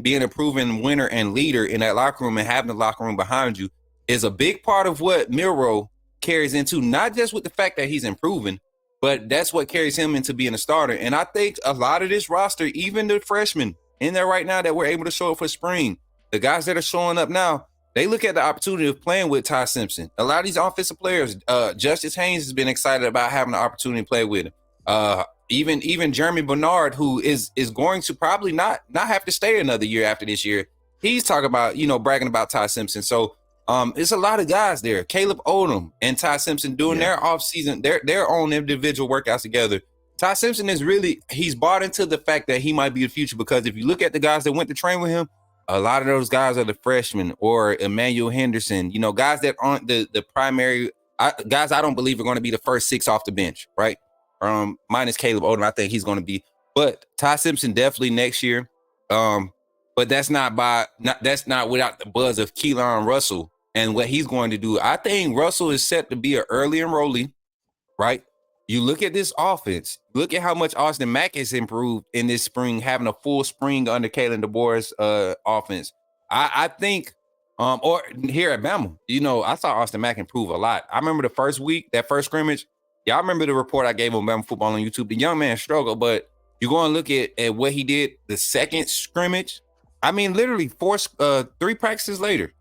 being a proven winner and leader in that locker room and having the locker room behind you is a big part of what Milroe carries into, not just with the fact that he's improving, but that's what carries him into being a starter. And I think a lot of this roster, even the freshmen in there right now that we're able to show up for spring, the guys that are showing up now, they look at the opportunity of playing with Ty Simpson. A lot of these offensive players, Justice Haynes has been excited about having the opportunity to play with him. Even Jeremy Bernard, who is going to probably not have to stay another year after this year, he's talking about, bragging about Ty Simpson. So it's a lot of guys there. Caleb Odom and Ty Simpson doing their offseason, their own individual workouts together. Ty Simpson he's bought into the fact that he might be the future, because if you look at the guys that went to train with him, a lot of those guys are the freshmen or Emmanuel Henderson, guys that aren't the primary guys. I don't believe are going to be the first 6 off the bench, right? Minus Caleb Odom, I think he's going to be, but Ty Simpson definitely next year. But that's not without the buzz of Keelon Russell and what he's going to do. I think Russell is set to be an early enrollee, right? You look at this offense, look at how much Austin Mack has improved in this spring, having a full spring under Kalen DeBoer's offense. I think, or here at Bama, I saw Austin Mack improve a lot. I remember the first week, that first scrimmage. Y'all remember the report I gave on Bama football on YouTube? The young man struggled, but you go and look at what he did the second scrimmage. I mean, literally 3 practices later.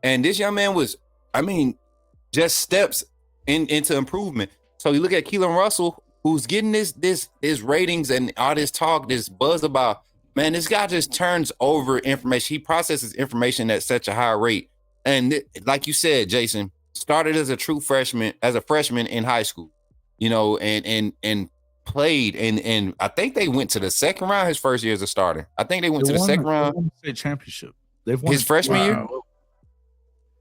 And this young man was, just steps into improvement. So you look at Keelon Russell, who's getting this ratings and all this talk, this buzz about, man, this guy just turns over information. He processes information at such a high rate. And like you said, Jason, started as a freshman in high school, and played. And I think they went to the second round his first year as a starter. I think they went to the second round. They won the state championship. They've won his freshman year.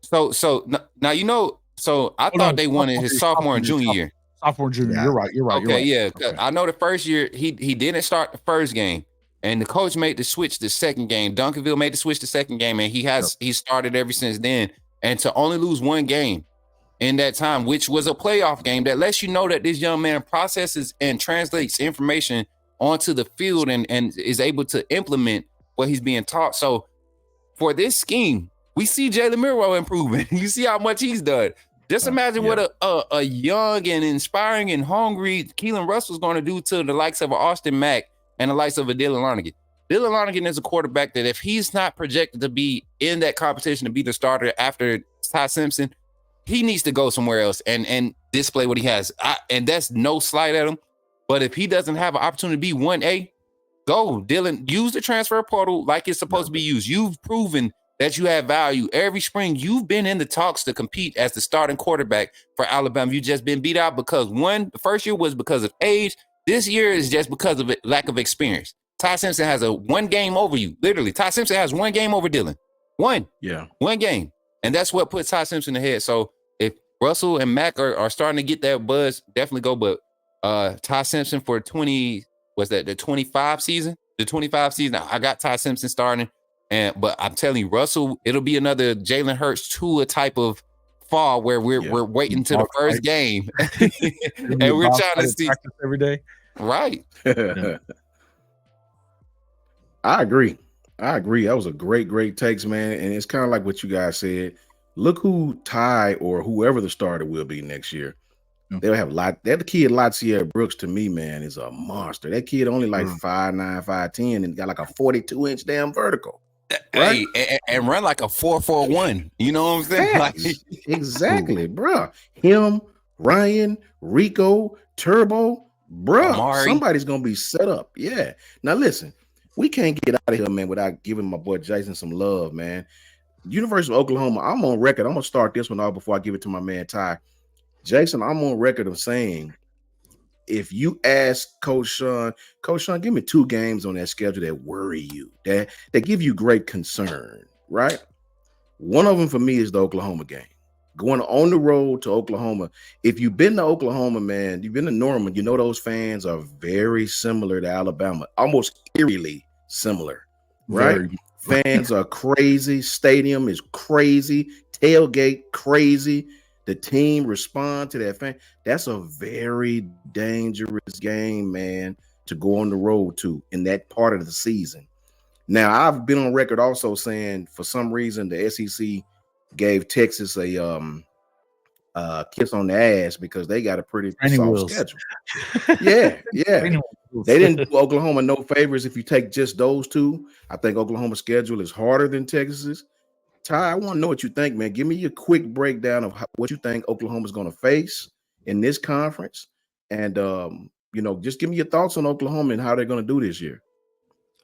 So now, so I thought they won it his sophomore and junior year. Sophomore, junior. Yeah. You're right. Okay, yeah. Okay. I know the first year he didn't start the first game, and the coach made the switch the second game. Duncanville made the switch the second game, and he started ever since then. And to only lose 1 game in that time, which was a playoff game, that lets you know that this young man processes and translates information onto the field and is able to implement what he's being taught. So for this scheme, we see Jalen Milroe improving. You see how much he's done. Just imagine what a young and inspiring and hungry Keelon Russell is going to do to the likes of Austin Mack and the likes of a Dylan Lonergan. Dylan Lonergan is a quarterback that if he's not projected to be in that competition to be the starter after Ty Simpson, he needs to go somewhere else and display what he has. And that's no slight at him. But if he doesn't have an opportunity to be 1A, go, Dylan. Use the transfer portal like it's supposed to be used. You've proven that you have value. Every spring, you've been in the talks to compete as the starting quarterback for Alabama. You've just been beat out because the first year was because of age. This year is just because of lack of experience. Ty Simpson has 1 game over you. Literally, Ty Simpson has 1 game over Dylan. 1 game. And that's what puts Ty Simpson ahead. So if Russell and Mack are starting to get that buzz, definitely go. But Ty Simpson for the 25 season? The 25 season, I got Ty Simpson starting. But I'm telling you, Russell, it'll be another Jalen Hurts Tua type of fall where we're waiting to the first game. And we're trying to see every day. Right. I agree. That was a great takes, man. And it's kind of like what you guys said. Look who Ty or whoever the starter will be next year. They'll have that kid, Latia Brooks, to me, man, is a monster. That kid only like 5'9", 5'10", and got like a 42-inch damn vertical. right? Hey, and run like a 4-4-1. You know what I'm saying? Like, Exactly, bruh. Him, Ryan, Rico, Turbo, bruh. Amari. Somebody's gonna be set up. Yeah. Now listen, we can't get out of here, man, without giving my boy Jason some love, man. University of Oklahoma. I'm on record. I'm gonna start this one off before I give it to my man Ty. Jason, I'm on record of saying, if you ask Coach Sean, give me 2 games on that schedule that worry you, that give you great concern, right? One of them for me is the Oklahoma game. Going on the road to Oklahoma. If you've been to Oklahoma, man, you've been to Norman, you know those fans are very similar to Alabama, almost eerily similar, right? Fans are crazy. Stadium is crazy. Tailgate crazy. The team respond to that fan. That's a very dangerous game, man, to go on the road to in that part of the season. Now, I've been on record also saying for some reason the SEC gave Texas a kiss on the ass because they got a pretty soft schedule. Yeah. They didn't do Oklahoma no favors if you take just those 2. I think Oklahoma's schedule is harder than Texas's. Ty, I want to know what you think, man. Give me a quick breakdown of what you think Oklahoma's going to face in this conference. And, just give me your thoughts on Oklahoma and how they're going to do this year.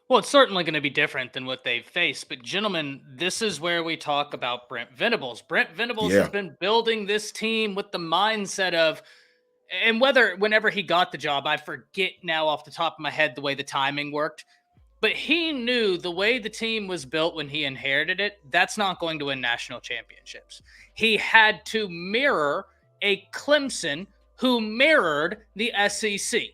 Well, it's certainly going to be different than what they've faced. But, gentlemen, this is where we talk about Brent Venables. Brent Venables has been building this team with the mindset of, and whenever he got the job, I forget now off the top of my head the way the timing worked. But he knew the way the team was built when he inherited it, that's not going to win national championships. He had to mirror a Clemson who mirrored the SEC.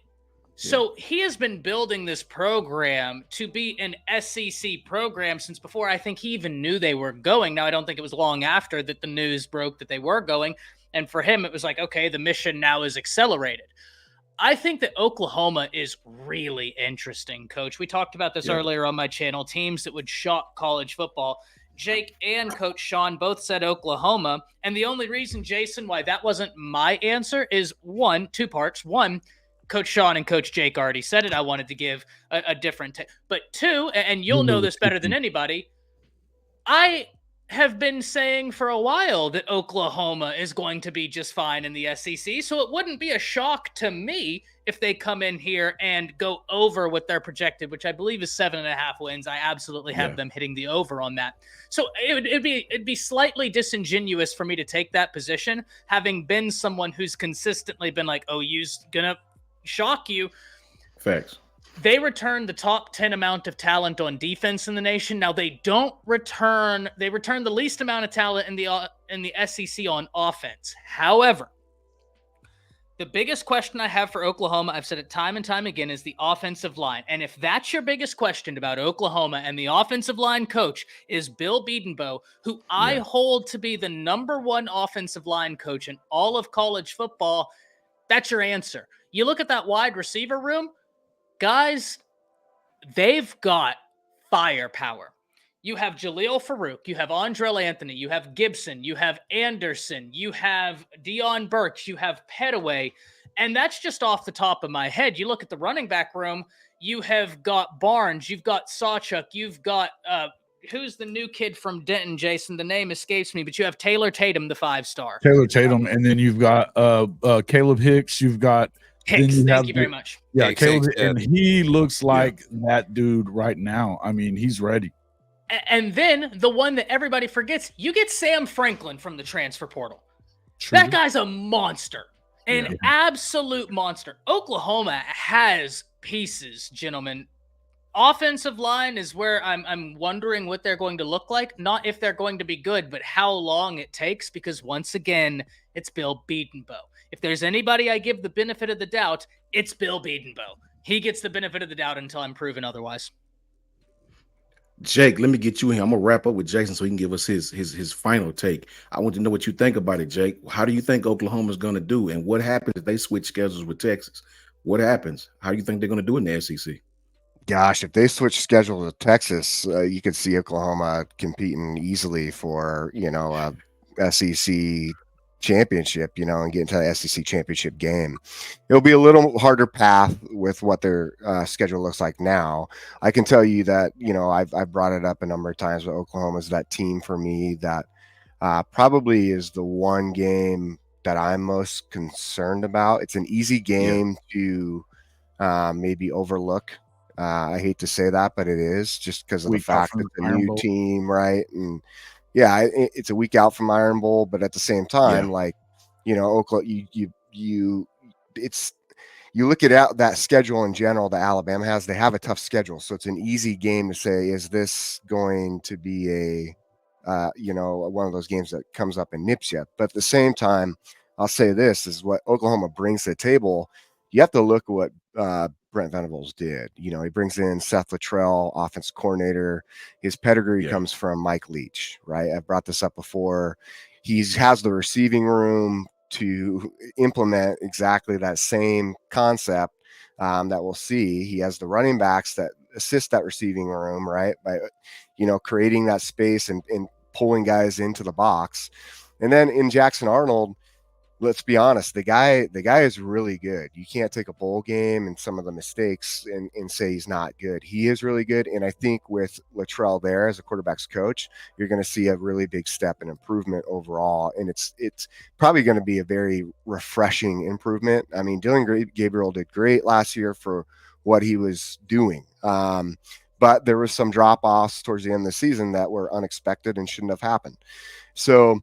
So he has been building this program to be an SEC program since before I think he even knew they were going. Now, I don't think it was long after that the news broke that they were going. And for him, it was like, okay, the mission now is accelerated. I think that Oklahoma is really interesting, Coach. We talked about this earlier on my channel, teams that would shock college football. Jake and Coach Sean both said Oklahoma. And the only reason, Jason, why that wasn't my answer is 2 parts. 1, Coach Sean and Coach Jake already said it. I wanted to give a different but 2, and you'll know this better than anybody, I have been saying for a while that Oklahoma is going to be just fine in the SEC, so it wouldn't be a shock to me if they come in here and go over what they're projected, which I believe is 7.5 wins. I absolutely have them hitting the over on that. So it'd be slightly disingenuous for me to take that position, having been someone who's consistently been like, OU's gonna shock you. Facts. They return the top 10 amount of talent on defense in the nation. Now they return the least amount of talent in the SEC on offense. However, the biggest question I have for Oklahoma, I've said it time and time again, is the offensive line. And if that's your biggest question about Oklahoma and the offensive line coach is Bill Bedenbaugh, who I hold to be the #1 offensive line coach in all of college football, that's your answer. You look at that wide receiver room, guys, they've got firepower. You have Jaleel Farouk, you have Andrell Anthony, you have Gibson, you have Anderson, you have Deion Burks, you have Petaway, and that's just off the top of my head. You look at the running back room, you have got Barnes, you've got Sawchuk, you've got who's the new kid from Denton, Jason? The name escapes me, but you have Taylor Tatum, the 5-star. Taylor Tatum, and then you've got Caleb Hicks, you've got Hicks, thank you very much. Yeah, Hicks, Caleb, and he looks like that dude right now. I mean, he's ready. And then the one that everybody forgets, you get Sam Franklin from the transfer portal. True. That guy's a monster, an absolute monster. Oklahoma has pieces, gentlemen. Offensive line is where I'm wondering what they're going to look like. Not if they're going to be good, but how long it takes, because once again, it's Bill Bedenbaugh. If there's anybody I give the benefit of the doubt, it's Bill Bedenbaugh. He gets the benefit of the doubt until I'm proven otherwise. Jake, let me get you in here. I'm gonna wrap up with Jason so he can give us his final take. I want to know what you think about it, Jake. How do you think Oklahoma's gonna do, and what happens if they switch schedules with Texas? What happens? How do you think they're gonna do in the SEC? Gosh, if they switch schedule to Texas, you could see Oklahoma competing easily for, SEC championship, and get into the SEC championship game. It'll be a little harder path with what their schedule looks like now. I can tell you that, I've brought it up a number of times, but Oklahoma's that team for me that probably is the one game that I'm most concerned about. It's an easy game to maybe overlook. I hate to say that, but it is, just because of the fact that the new team, right? And yeah, it's a week out from Iron Bowl, but at the same time, Oklahoma, you look at that schedule in general that Alabama has. They have a tough schedule, so it's an easy game to say, is this going to be one of those games that comes up and nips you? But at the same time, I'll say this is what Oklahoma brings to the table. You have to look at what Brent Venables did. He brings in Seth Luttrell, offense coordinator. His pedigree comes from Mike Leach, right? I've brought this up before. He has the receiving room to implement exactly that same concept that we'll see. He has the running backs that assist that receiving room, right? By, creating that space and pulling guys into the box. And then in Jackson Arnold, let's be honest, the guy is really good. You can't take a bowl game and some of the mistakes and say he's not good. He is really good. And I think with Luttrell there as a quarterback's coach, you're going to see a really big step in improvement overall. And it's probably going to be a very refreshing improvement. I mean, Dylan Gabriel did great last year for what he was doing. But there was some drop-offs towards the end of the season that were unexpected and shouldn't have happened. So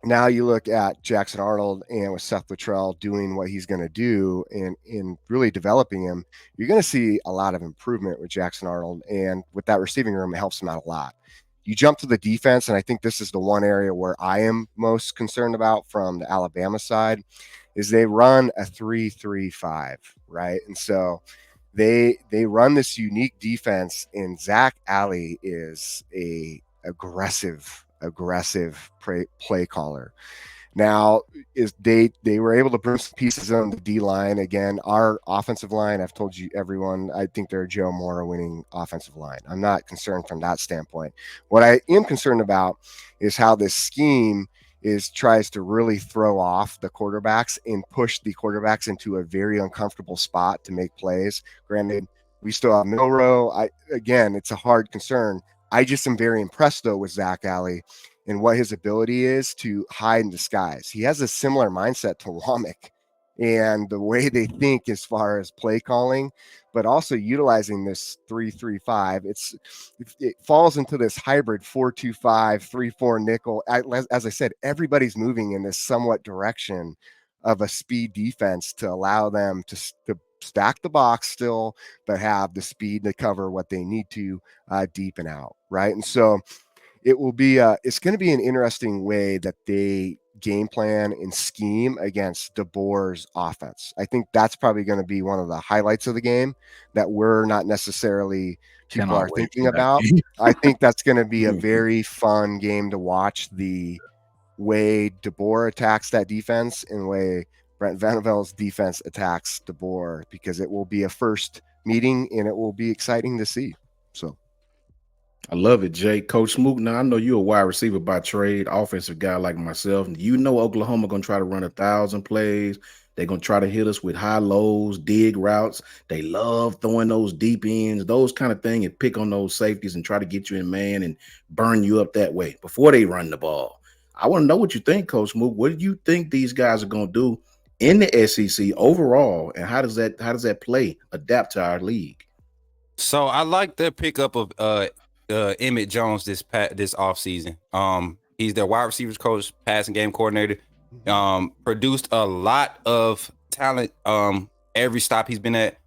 now you look at Jackson Arnold and with Seth Luttrell doing what he's going to do and in really developing him, you're going to see a lot of improvement with Jackson Arnold. And with that receiving room, it helps him out a lot. You jump to the defense, and I think this is the one area where I am most concerned about from the Alabama side, is they run a 3-3-5, right? And so they run this unique defense, and Zach Alley is a aggressive play caller. Now is they were able to bring some pieces on the D line. Again, our offensive line, I've told you everyone, I think they're Joe Moore winning offensive line. I'm not concerned from that standpoint. What I am concerned about is how this scheme tries to really throw off the quarterbacks and push the quarterbacks into a very uncomfortable spot to make plays. Granted, we still have Milrow. Again, it's a hard concern. I just am very impressed, though, with Zach Alley and what his ability is to hide and disguise. He has a similar mindset to Womack and the way they think as far as play calling, but also utilizing this 3-3-5. It falls into this hybrid 4-2-5, 3-4 nickel. As I said, everybody's moving in this somewhat direction of a speed defense to allow them to stack the box still, but have the speed to cover what they need to deep and out, right? And so it will be it's going to be an interesting way that they game plan and scheme against DeBoer's offense. I think that's probably going to be one of the highlights of the game that we're not necessarily people are thinking about. I think that's going to be a very fun game to watch, the way DeBoer attacks that defense and the way Brent Venables' defense attacks DeBoer, because it will be a first meeting and it will be exciting to see. So I love it, Jay. Coach Smoot, now I know you're a wide receiver by trade, offensive guy like myself. Oklahoma going to try to run 1,000 plays. They're going to try to hit us with high lows, dig routes. They love throwing those deep ends, those kind of thing, and pick on those safeties and try to get you in man and burn you up that way before they run the ball. I want to know what you think, Coach Smoot. What do you think these guys are going to do in the SEC overall, and how does that play adapt to our league? So I like the pickup of Emmett Jones this offseason. He's their wide receivers coach, passing game coordinator. Produced a lot of talent every stop he's been at.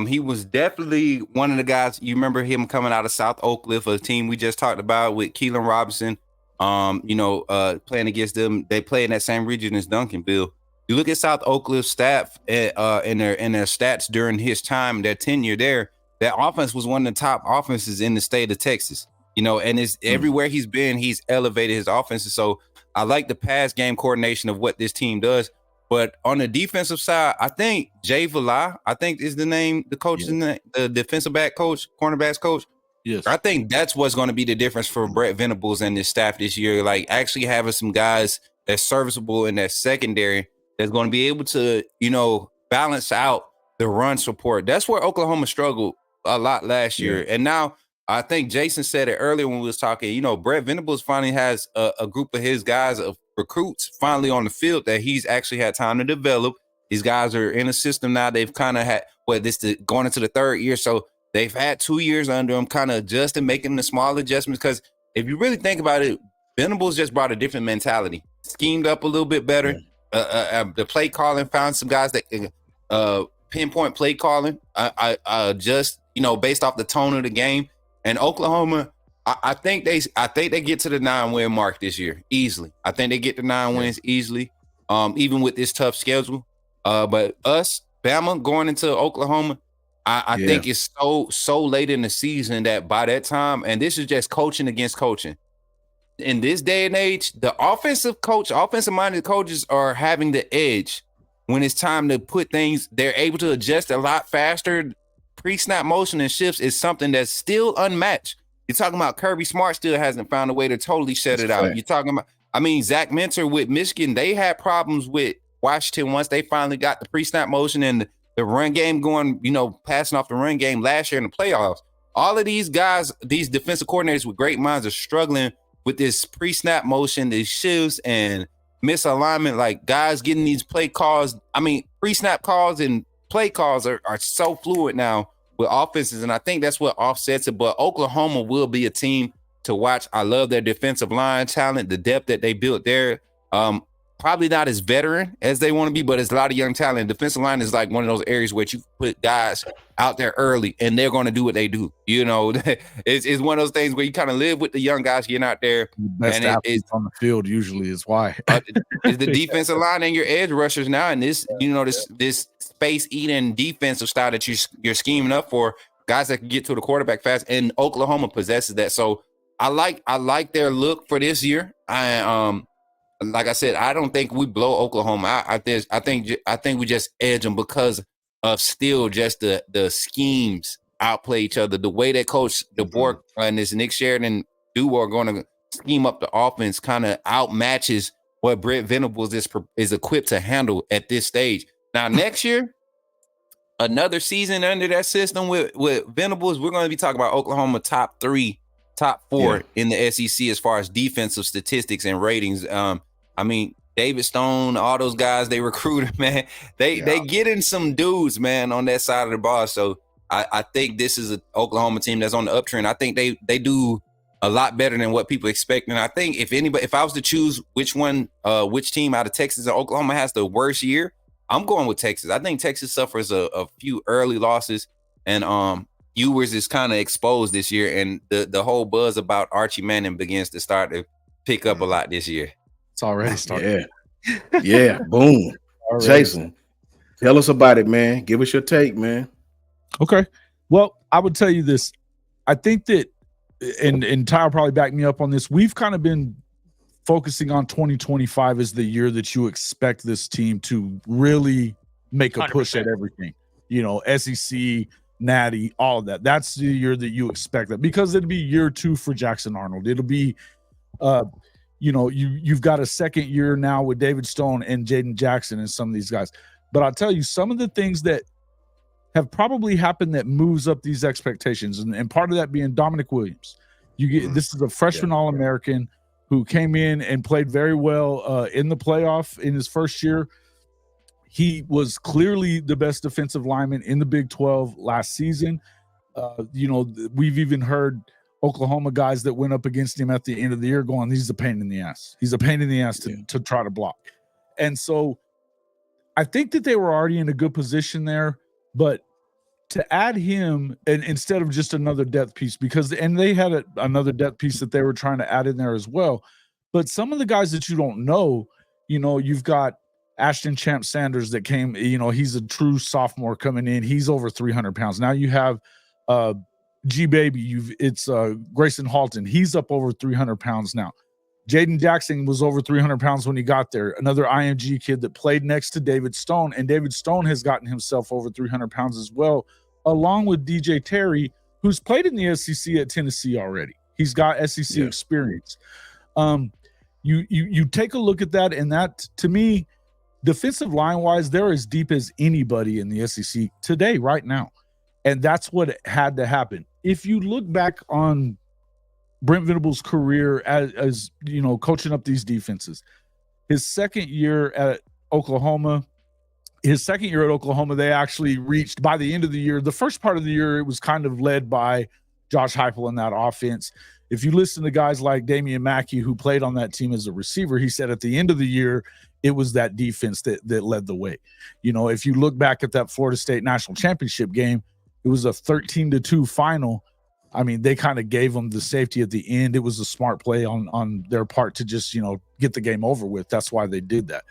He was definitely one of the guys. You remember him coming out of South Oak Cliff, a team we just talked about with Keelon Robinson. Playing against them, they play in that same region as Duncanville. You look at South Oak Cliff staff in their stats during his time, their tenure there. That offense was one of the top offenses in the state of Texas. And it's everywhere he's been, he's elevated his offenses. So I like the pass game coordination of what this team does. But on the defensive side, I think Jay Villa, is the name, the coach, the defensive back coach, cornerbacks coach. Yes. I think that's what's going to be the difference for Brett Venables and his staff this year. Like actually having some guys that's serviceable in that secondary that's going to be able to, balance out the run support. That's where Oklahoma struggled a lot last year. And now I think Jason said it earlier when we was talking, Brett Venables finally has a group of his guys of recruits finally on the field that he's actually had time to develop. These guys are in a system now. They've kind of had, going into the third year. So they've had 2 years under them, kind of adjusting, making the small adjustments. Because if you really think about it, Venables just brought a different mentality, schemed up a little bit better. The play calling, found some guys that pinpoint play calling, just based off the tone of the game. And Oklahoma, I think they get to the 9-win mark this year easily. I think they get the 9 wins easily, even with this tough schedule. But us, Bama, going into Oklahoma, I think it's so late in the season that by that time, and this is just coaching against coaching. In this day and age, the offensive-minded coaches are having the edge when it's time to put things. They're able to adjust a lot faster. Pre-snap motion and shifts is something that's still unmatched. You're talking about Kirby Smart still hasn't found a way to totally shut it out. You're talking about, Zach Minter with Michigan, they had problems with Washington once they finally got the pre-snap motion and the run game going, passing off the run game last year in the playoffs. All of these guys, these defensive coordinators with great minds are struggling with this pre-snap motion, these shifts and misalignment, like guys getting these play calls. Pre-snap calls and play calls are so fluid now with offenses, and I think that's what offsets it. But Oklahoma will be a team to watch. I love their defensive line talent, the depth that they built there. Probably not as veteran as they want to be, but it's a lot of young talent. Defensive line is like one of those areas where you put guys out there early and they're going to do what they do. It's one of those things where you kind of live with the young guys getting out there. The best athletes on the field usually is why. It's the defensive line and your edge rushers now, and this space eating defensive style that you're scheming up for guys that can get to the quarterback fast, and Oklahoma possesses that. So I like their look for this year. Like I said, I don't think we blow Oklahoma. I think we just edge them because of still just the schemes outplay each other. The way that Coach DeBoer and this Nick Sheridan duo are going to scheme up the offense kind of outmatches what Brett Venables is equipped to handle at this stage. Now, next year, another season under that system with Venables, we're going to be talking about Oklahoma top 4 in the SEC as far as defensive statistics and ratings. David Stone, all those guys they recruited, man, they get in some dudes, man, on that side of the ball. So I think this is an Oklahoma team that's on the uptrend. I think they do a lot better than what people expect. And I think if I was to choose which team out of Texas and Oklahoma has the worst year, I'm going with Texas. I think Texas suffers a few early losses, and Ewers is kind of exposed this year, and the whole buzz about Archie Manning begins to start to pick up a lot this year. It's already started. Yeah. Boom. Jason, tell us about it, man. Give us your take, man. Okay. Well, I would tell you this. I think that, and Ty will probably back me up on this, we've kind of been focusing on 2025 as the year that you expect this team to really make a push 100%. At everything. SEC, Natty, all of that. That's the year that you expect that, because it'll be year 2 for Jackson Arnold. It'll be you've got a second year now with David Stone and Jaden Jackson and some of these guys. But I'll tell you, some of the things that have probably happened that moves up these expectations, and part of that being Dominic Williams. This is a freshman All-American who came in and played very well in the playoff in his first year. He was clearly the best defensive lineman in the Big 12 last season. We've even heard Oklahoma guys that went up against him at the end of the year going, he's a pain in the ass. He's a pain in the ass to try to block. And so I think that they were already in a good position there, but to add him and instead of just another depth piece, and they had another depth piece that they were trying to add in there as well. But some of the guys that you don't know, you've got Ashton Champ Sanders that came, he's a true sophomore coming in. He's over 300 pounds. Now you have G-Baby, it's Grayson Halton. He's up over 300 pounds now. Jaden Jackson was over 300 pounds when he got there. Another IMG kid that played next to David Stone, and David Stone has gotten himself over 300 pounds as well, along with DJ Terry, who's played in the SEC at Tennessee already. He's got SEC experience. you take a look at that, and that, to me, defensive line wise, they're as deep as anybody in the SEC today, right now. And that's what had to happen. If you look back on Brent Venables' career as you know, coaching up these defenses, his second year at Oklahoma, they actually reached, by the end of the year, the first part of the year, it was kind of led by Josh Heupel in that offense. If you listen to guys like Damian Mackey, who played on that team as a receiver, he said at the end of the year, it was that defense that led the way. You know, if you look back at that Florida State national championship game, it was a 13-2 final. I mean, they kind of gave them the safety at the end. It was a smart play on their part to just, you know, get the game over with. That's why they did that.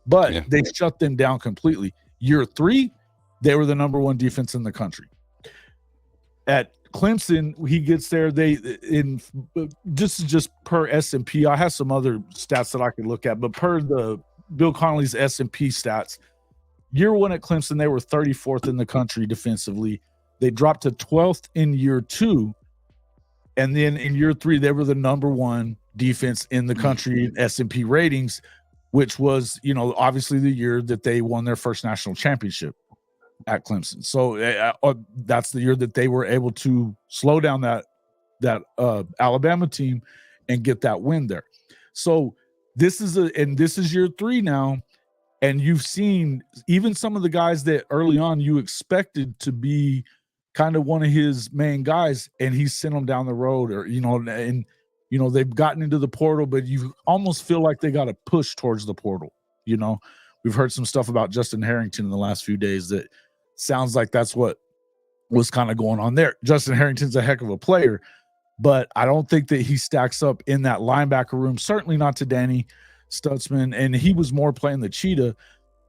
But they shut them down completely. Year 3, they were the number 1 defense in the country. At Clemson, he gets there. Just per S&P. I have some other stats that I could look at, but per the Bill Connolly's S&P stats, year 1 at Clemson, they were 34th in the country defensively. They dropped to 12th in year 2, and then in year 3, they were the number 1 defense in the country in S&P ratings, which was, you know, obviously the year that they won their first national championship at Clemson. So that's the year that they were able to slow down that Alabama team and get that win there. So this is year 3 now, and you've seen even some of the guys that early on you expected to be kind of one of his main guys, and he's sent them down the road, or they've gotten into the portal, but you almost feel like they got to push towards the portal. You know, we've heard some stuff about Justin Harrington in the last few days that sounds like that's what was kind of going on there. Justin Harrington's a heck of a player, but I don't think that he stacks up in that linebacker room, certainly not to Danny Stutzman, and he was more playing the cheetah.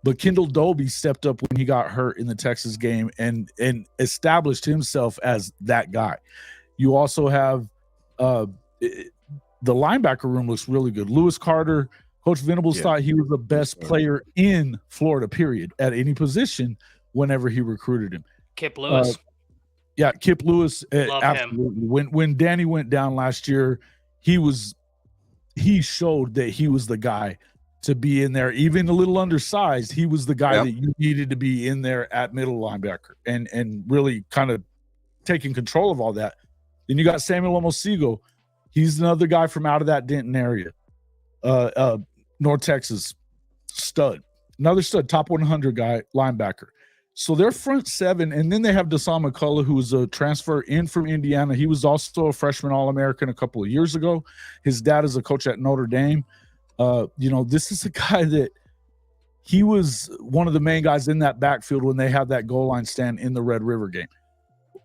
But Kendall Dobie stepped up when he got hurt in the Texas game and established himself as that guy. You also have the linebacker room looks really good. Lewis Carter, Coach Venables thought he was the best player in Florida, period, at any position whenever he recruited him. Kip Lewis. Kip Lewis. Love absolutely. him. When Danny went down last year, he showed that he was the guy to be in there, even a little undersized. He was the guy that you needed to be in there at middle linebacker and really kind of taking control of all that. Then you got Samuel Omosigo. He's another guy from out of that Denton area. North Texas stud. Another stud, top 100 guy, linebacker. So they're front 7, and then they have Dasan McCullough, who was a transfer in from Indiana. He was also a freshman All-American a couple of years ago. His dad is a coach at Notre Dame. This is a guy that he was one of the main guys in that backfield when they had that goal line stand in the Red River game.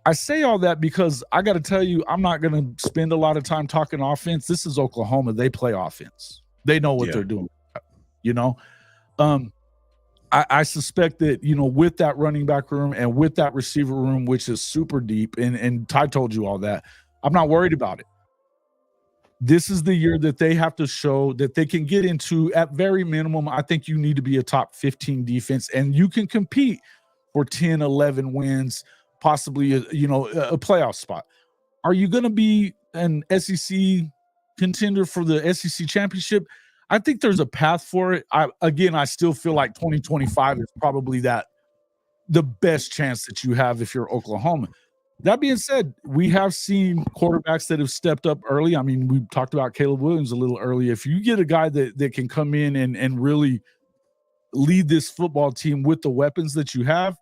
I say all that because I got to tell you, I'm not going to spend a lot of time talking offense. This is Oklahoma. They play offense. They know what they're doing. I suspect that, with that running back room and with that receiver room, which is super deep, and Ty told you all that, I'm not worried about it. This is the year that they have to show that they can get into, at very minimum, I think you need to be a top 15 defense, and you can compete for 10, 11 wins, possibly, a playoff spot. Are you going to be an SEC contender for the SEC championship? I think there's a path for it. I still feel like 2025 is probably the best chance that you have if you're Oklahoma. That being said, we have seen quarterbacks that have stepped up early. I mean, we talked about Caleb Williams a little earlier. If you get a guy that can come in and really lead this football team with the weapons that you have,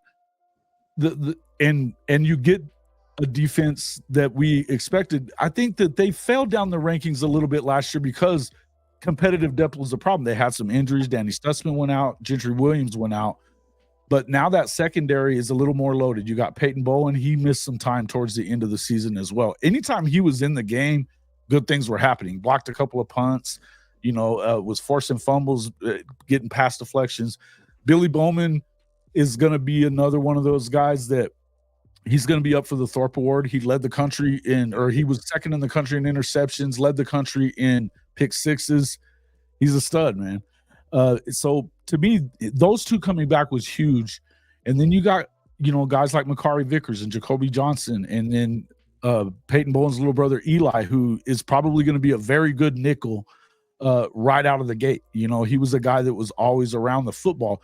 and you get a defense that we expected, I think that they fell down the rankings a little bit last year because competitive depth was a problem. They had some injuries. Danny Stutzman went out. Gentry Williams went out. But now that secondary is a little more loaded. You got Peyton Bowen. He missed some time towards the end of the season as well. Anytime he was in the game, good things were happening. Blocked a couple of punts, was forcing fumbles, getting pass deflections. Billy Bowman is going to be another one of those guys that he's going to be up for the Thorpe Award. He led the country he was second in the country in interceptions, led the country in pick sixes. He's a stud, man. So to me, those two coming back was huge. And then you got, guys like Makari Vickers and Jacoby Johnson, and then Peyton Bowen's little brother, Eli, who is probably going to be a very good nickel right out of the gate. You know, he was a guy that was always around the football.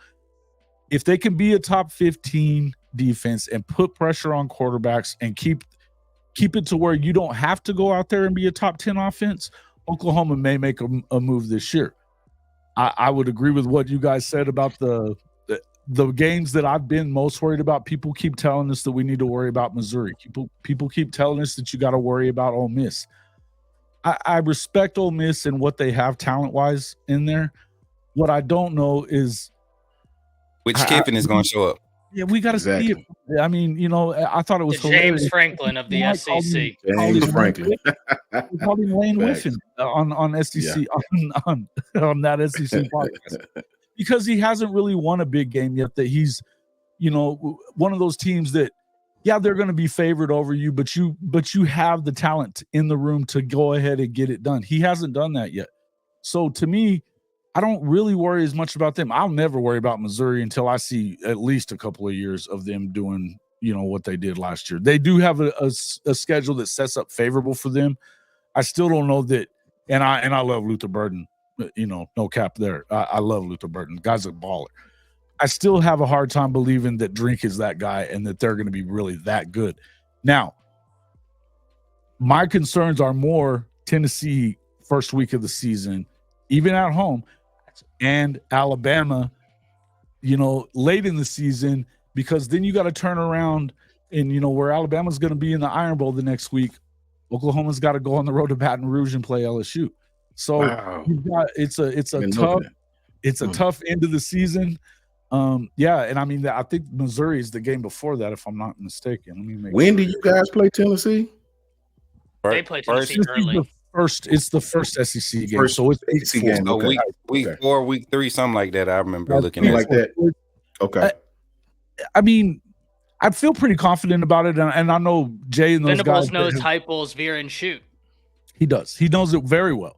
If they can be a top 15 defense and put pressure on quarterbacks and keep it to where you don't have to go out there and be a top 10 offense, Oklahoma may make a move this year. I would agree with what you guys said about the games that I've been most worried about. People keep telling us that we need to worry about Missouri. People keep telling us that you got to worry about Ole Miss. I respect Ole Miss and what they have talent-wise in there. What I don't know is which Kiffin is going to show up. Yeah, we got to see it. I mean, you know, I thought it was James Franklin of the SEC. James Franklin. We called him Lane Whiffen on SEC on that SEC podcast because he hasn't really won a big game yet. That he's, you know, one of those teams that, yeah, they're going to be favored over you, but you have the talent in the room to go ahead and get it done. He hasn't done that yet. So to me, I don't really worry as much about them. I'll never worry about Missouri until I see at least a couple of years of them doing, you know, what they did last year. They do have a schedule that sets up favorable for them. I still don't know that, and I love Luther Burden. You know, no cap there. I love Luther Burden. Guy's a baller. I still have a hard time believing that Drink is that guy and that they're going to be really that good. Now, my concerns are more Tennessee first week of the season, even at home, and Alabama, you know, late in the season, because then you got to turn around and, you know, where Alabama's going to be in the Iron Bowl the next week, Oklahoma's got to go on the road to Baton Rouge and play LSU. So you've got, it's a tough end of the season. Yeah, and I mean, I think Missouri is the game before that, if I'm not mistaken. When do you guys play Tennessee? They play Tennessee early. It's the first SEC game, so it's SEC game. Okay. Week 4, week 3, something like that. I remember looking at like that. Okay. I mean, I feel pretty confident about it, and I know Jay and those Venables guys knows Heupel's veer and shoot. He does. He knows it very well.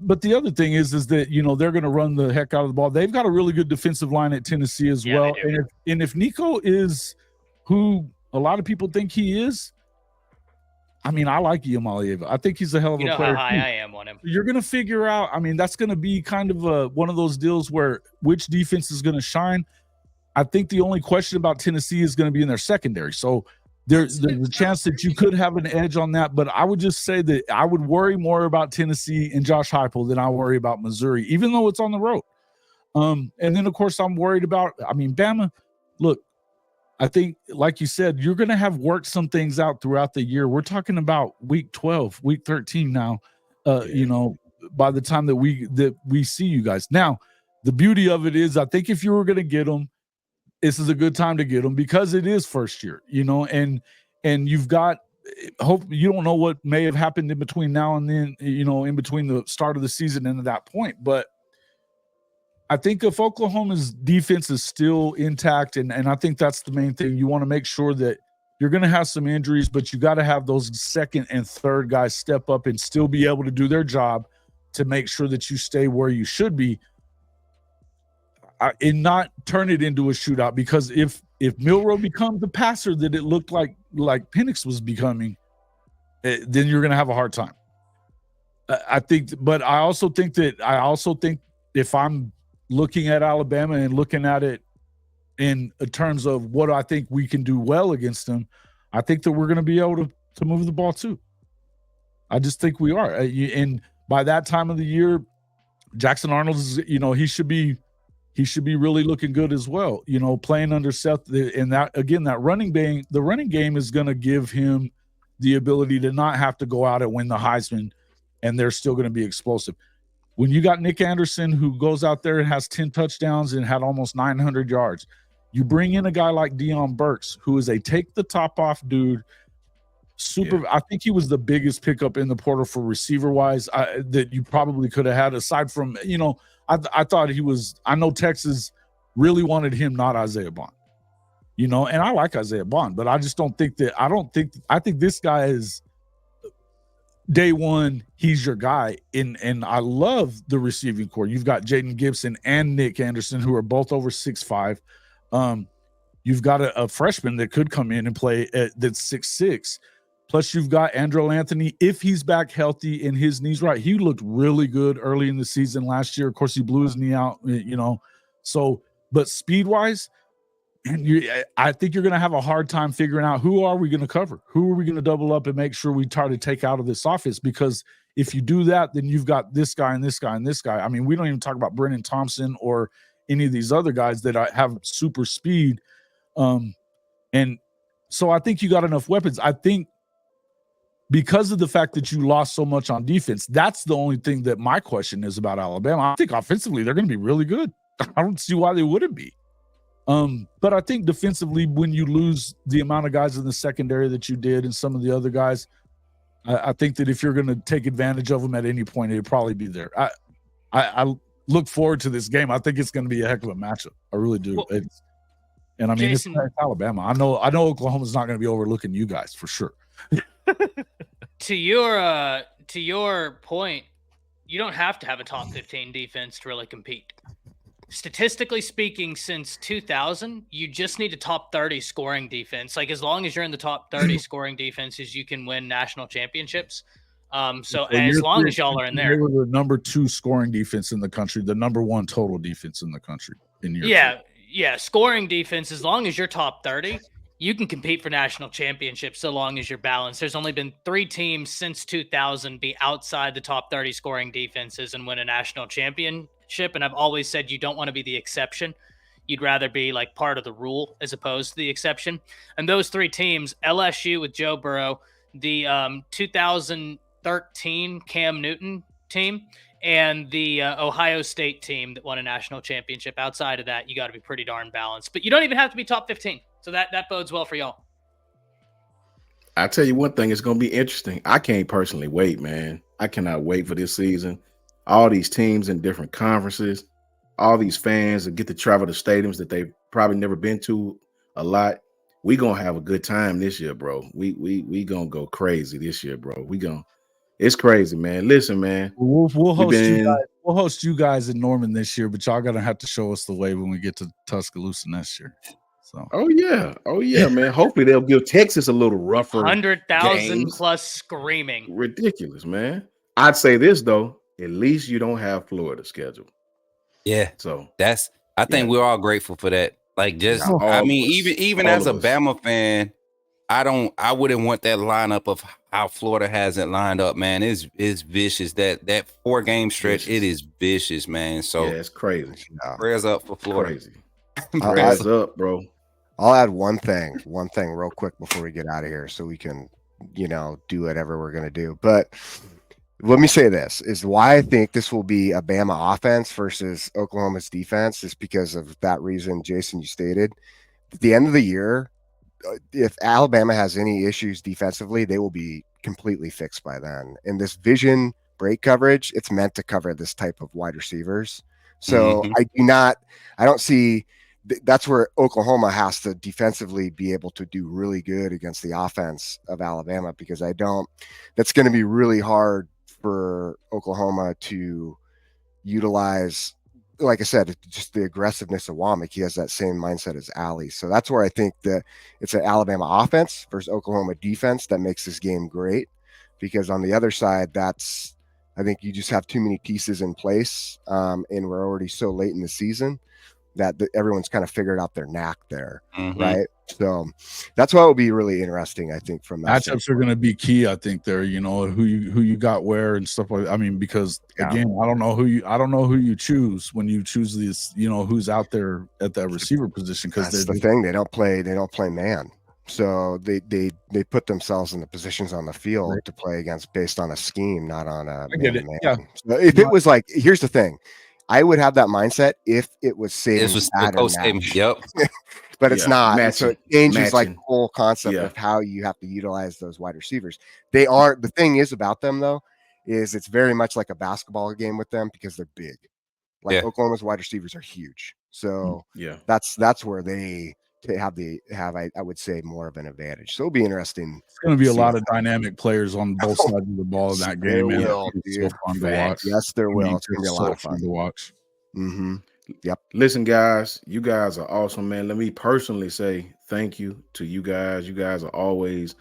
But the other thing is that, you know, they're going to run the heck out of the ball. They've got a really good defensive line at Tennessee as well. And if Nico is who a lot of people think he is, I mean, I like Iamaleava. I think he's a hell of a player. You know how high I am on him. You're going to figure out, I mean, that's going to be kind of one of those deals where which defense is going to shine. I think the only question about Tennessee is going to be in their secondary. So there's a chance that you could have an edge on that. But I would just say that I would worry more about Tennessee and Josh Heupel than I worry about Missouri, even though it's on the road. And then, of course, I'm worried about, I mean, Bama, look, I think, like you said, you're going to have worked some things out throughout the year. We're talking about week 12, week 13 now, you know, by the time that we see you guys. Now, the beauty of it is I think if you were going to get them, this is a good time to get them because it is first year, you know, and you've got hope. You don't know what may have happened in between now and then, you know, in between the start of the season and that point. But I think if Oklahoma's defense is still intact, and I think that's the main thing, you want to make sure that you're going to have some injuries, but you got to have those second and third guys step up and still be able to do their job to make sure that you stay where you should be. And not turn it into a shootout, because if Milroe becomes the passer that it looked like Penix was becoming, then you're going to have a hard time. But I also think if I'm looking at Alabama and looking at it in terms of what I think we can do well against them, I think that we're going to be able to move the ball too. I just think we are. And by that time of the year, Jackson Arnold is, you know, he should be really looking good as well, you know, playing under Seth. And that, again, the running game is going to give him the ability to not have to go out and win the Heisman, and they're still going to be explosive. When you got Nick Anderson, who goes out there and has 10 touchdowns and had almost 900 yards, you bring in a guy like Deion Burks, who is a take the top off dude. I think he was the biggest pickup in the portal for receiver wise that you probably could have had, aside from, you know, I thought he was, I know Texas really wanted him, not Isaiah Bond, you know, and I like Isaiah Bond, but I just don't think that, I think this guy is day one, he's your guy. And I love the receiving core. You've got Jaden Gibson and Nick Anderson, who are both over 6'5". You've got a freshman that could come in and play that's 6'6". Plus, you've got Andrew Anthony. If he's back healthy and his knee's right, he looked really good early in the season last year. Of course, he blew his knee out, you know. So, but speed-wise, and I think you're going to have a hard time figuring out who are we going to cover? Who are we going to double up and make sure we try to take out of this offense? Because if you do that, then you've got this guy and this guy and this guy. I mean, we don't even talk about Brennan Thompson or any of these other guys that have super speed. And so I think you got enough weapons. I think because of the fact that you lost so much on defense, that's the only thing that my question is about Alabama. I think offensively, they're going to be really good. I don't see why they wouldn't be. But I think defensively, when you lose the amount of guys in the secondary that you did and some of the other guys, I think that if you're going to take advantage of them at any point, it'd probably be there. I look forward to this game. I think it's going to be a heck of a matchup. I really do. Well, and I mean, Jason, it's Alabama. I know Oklahoma's not going to be overlooking you guys for sure. To your point, you don't have to have a top 15 defense to really compete. Statistically speaking, since 2000, you just need a top 30 scoring defense. Like, as long as you're in the top 30 scoring defenses, you can win national championships. So as long as y'all are in there. They were the number 2 scoring defense in the country, the number 1 total defense in the country. Yeah, scoring defense, as long as you're top 30, you can compete for national championships so long as you're balanced. There's only been 3 teams since 2000 be outside the top 30 scoring defenses and win a national championship. And I've always said you don't want to be the exception. You'd rather be like part of the rule as opposed to the exception. And those 3 teams, LSU with Joe Burrow, the 2013 Cam Newton team, and the Ohio State team that won a national championship. Outside of that, you got to be pretty darn balanced. But you don't even have to be top 15. So that bodes well for y'all. I tell you one thing, it's going to be interesting. I can't personally wait, man. I cannot wait for this season. All these teams in different conferences, all these fans that get to travel to stadiums that they've probably never been to a lot. We going to have a good time this year, bro. We going to go crazy this year, bro. It's crazy, man. Listen, man. We'll host you guys. We'll host you guys in Norman this year, but y'all gonna have to show us the way when we get to Tuscaloosa next year. So. Oh yeah, man. Hopefully they'll give Texas a little rougher. 100,000 plus screaming. Ridiculous, man. I'd say this though. At least you don't have Florida scheduled. Yeah. So I think we're all grateful for that. Like, just I mean, even as a Bama fan, I wouldn't want that lineup of how Florida has it lined up, man. It's vicious. That 4-game stretch, it is vicious, man. So yeah, it's crazy. Prayers up for Florida. Crazy. Prayers up, bro. I'll add one thing real quick before we get out of here so we can, do whatever we're going to do. But let me say this is why I think this will be a Bama offense versus Oklahoma's defense is because of that reason, Jason, you stated. At the end of the year, if Alabama has any issues defensively, they will be completely fixed by then. And this vision break coverage, it's meant to cover this type of wide receivers. So I don't see that's where Oklahoma has to defensively be able to do really good against the offense of Alabama, because that's going to be really hard for Oklahoma to utilize. Like I said, just the aggressiveness of Womack. He has that same mindset as Ali. So that's where I think that it's an Alabama offense versus Oklahoma defense that makes this game great, because on the other side, I think you just have too many pieces in place. And we're already so late in the season that everyone's kind of figured out their knack there. Right. So that's why it will be really interesting, I think, from that matchups are going to be key. I think there, who you got where and stuff like that. I mean, because again, I don't know who you choose when you choose this, who's out there at that receiver position. Because that's the thing. They don't play man. So they put themselves in the positions on the field to play against based on a scheme, not on a man. Yeah. So if it was like, here's the thing, I would have that mindset if it was Saban. Yep. But it's not. So it changes like the whole concept of how you have to utilize those wide receivers. The thing is about them though, is it's very much like a basketball game with them because they're big. Like Oklahoma's wide receivers are huge. So that's where they have I would say more of an advantage. So it'll be interesting. It's going to be a lot of dynamic players on both sides of the ball in that game. It's so fun to watch. Yes, there will. It's going to be a lot of fun to watch. Yep. Listen, guys, you guys are awesome, man. Let me personally say thank you to you guys. You guys are always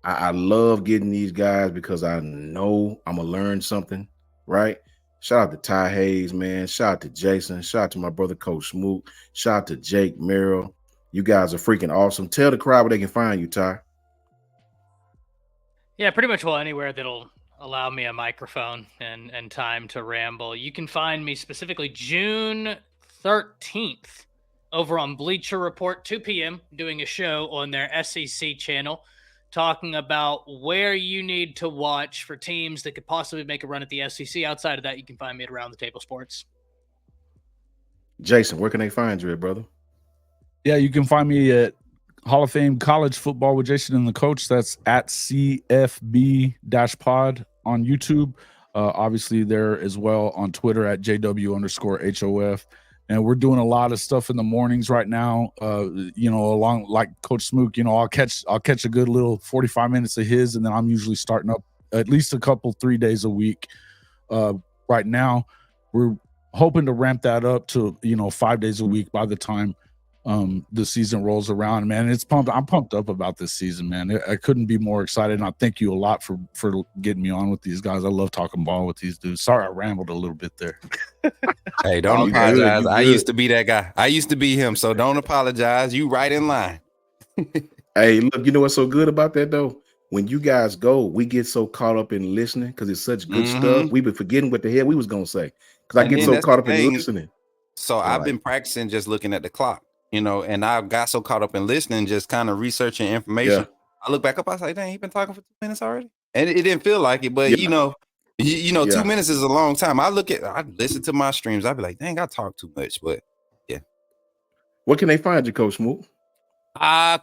I love getting these guys because I know I'm gonna learn something, right? Shout out to Ty Hayes, man. Shout out to Jason. Shout out to my brother Coach Smook. Shout out to Jake Merrill. You guys are freaking awesome. Tell the crowd where they can find you, Ty. Yeah, pretty much anywhere that'll allow me a microphone and time to ramble. You can find me specifically June 13th over on Bleacher Report, 2 p.m., doing a show on their SEC channel, talking about where you need to watch for teams that could possibly make a run at the SEC. Outside of that, you can find me at Around the Table Sports. Jason, where can they find you, brother? Yeah, you can find me at Hall of Fame College Football with Jason and the Coach. That's at CFB-pod on YouTube. Obviously, there as well on Twitter at JW_HOF. And we're doing a lot of stuff in the mornings right now. Along like Coach Smook, I'll catch a good little 45 minutes of his, and then I'm usually starting up at least a couple 3 days a week. Right now, we're hoping to ramp that up to 5 days a week by the time the season rolls around. Man, I'm pumped up about this season, man. I couldn't be more excited, and I thank you a lot for getting me on with these guys. I love talking ball with these dudes. Sorry I rambled a little bit there. Hey, don't apologize. I used to be that guy. I used to be him, so don't apologize. You right in line. Hey, look, you know what's so good about that though? When you guys go, we get so caught up in listening because it's such good stuff. We been forgetting what the hell we was gonna say because I get so caught up in listening. So I've been practicing just looking at the clock. And I got so caught up in listening, just kind of researching information. Yeah. I look back up, I was like, dang, he been talking for 2 minutes already. And it didn't feel like it, but 2 minutes is a long time. I listen to my streams. I'd be like, dang, I talk too much, but yeah. What can they find you, Coach Smook?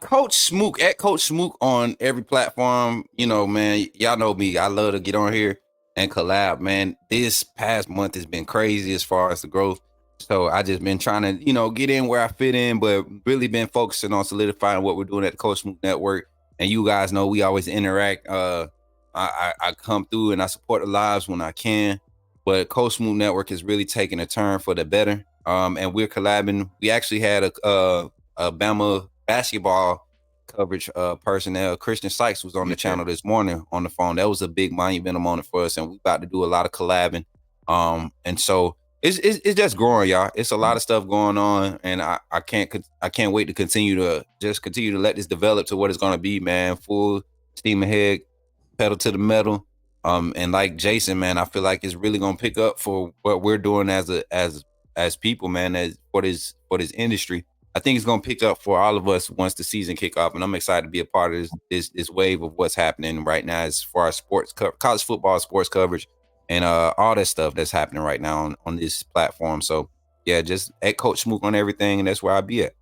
Coach Smook at Coach Smook on every platform. Man, y'all know me. I love to get on here and collab, man. This past month has been crazy as far as the growth. So I just been trying to, get in where I fit in, but really been focusing on solidifying what we're doing at the Coach Smook Network. And you guys know we always interact. I come through and I support the lives when I can. But Coach Smook Network is really taking a turn for the better. And we're collabing. We actually had a Bama basketball coverage personnel. Christian Sykes was on the channel this morning on the phone. That was a big monumental moment for us, and we're about to do a lot of collabing. And so it's just growing, y'all. It's a lot of stuff going on, and I can't wait to continue to let this develop to what it's gonna be, man. Full steam ahead, pedal to the metal. And like Jason, man, I feel like it's really gonna pick up for what we're doing as people, man, for this industry. I think it's gonna pick up for all of us once the season kick off, and I'm excited to be a part of this wave of what's happening right now as far as college football, sports coverage, and all that stuff that's happening right now on this platform. So yeah, just at Coach Smook on everything, and that's where I'll be at.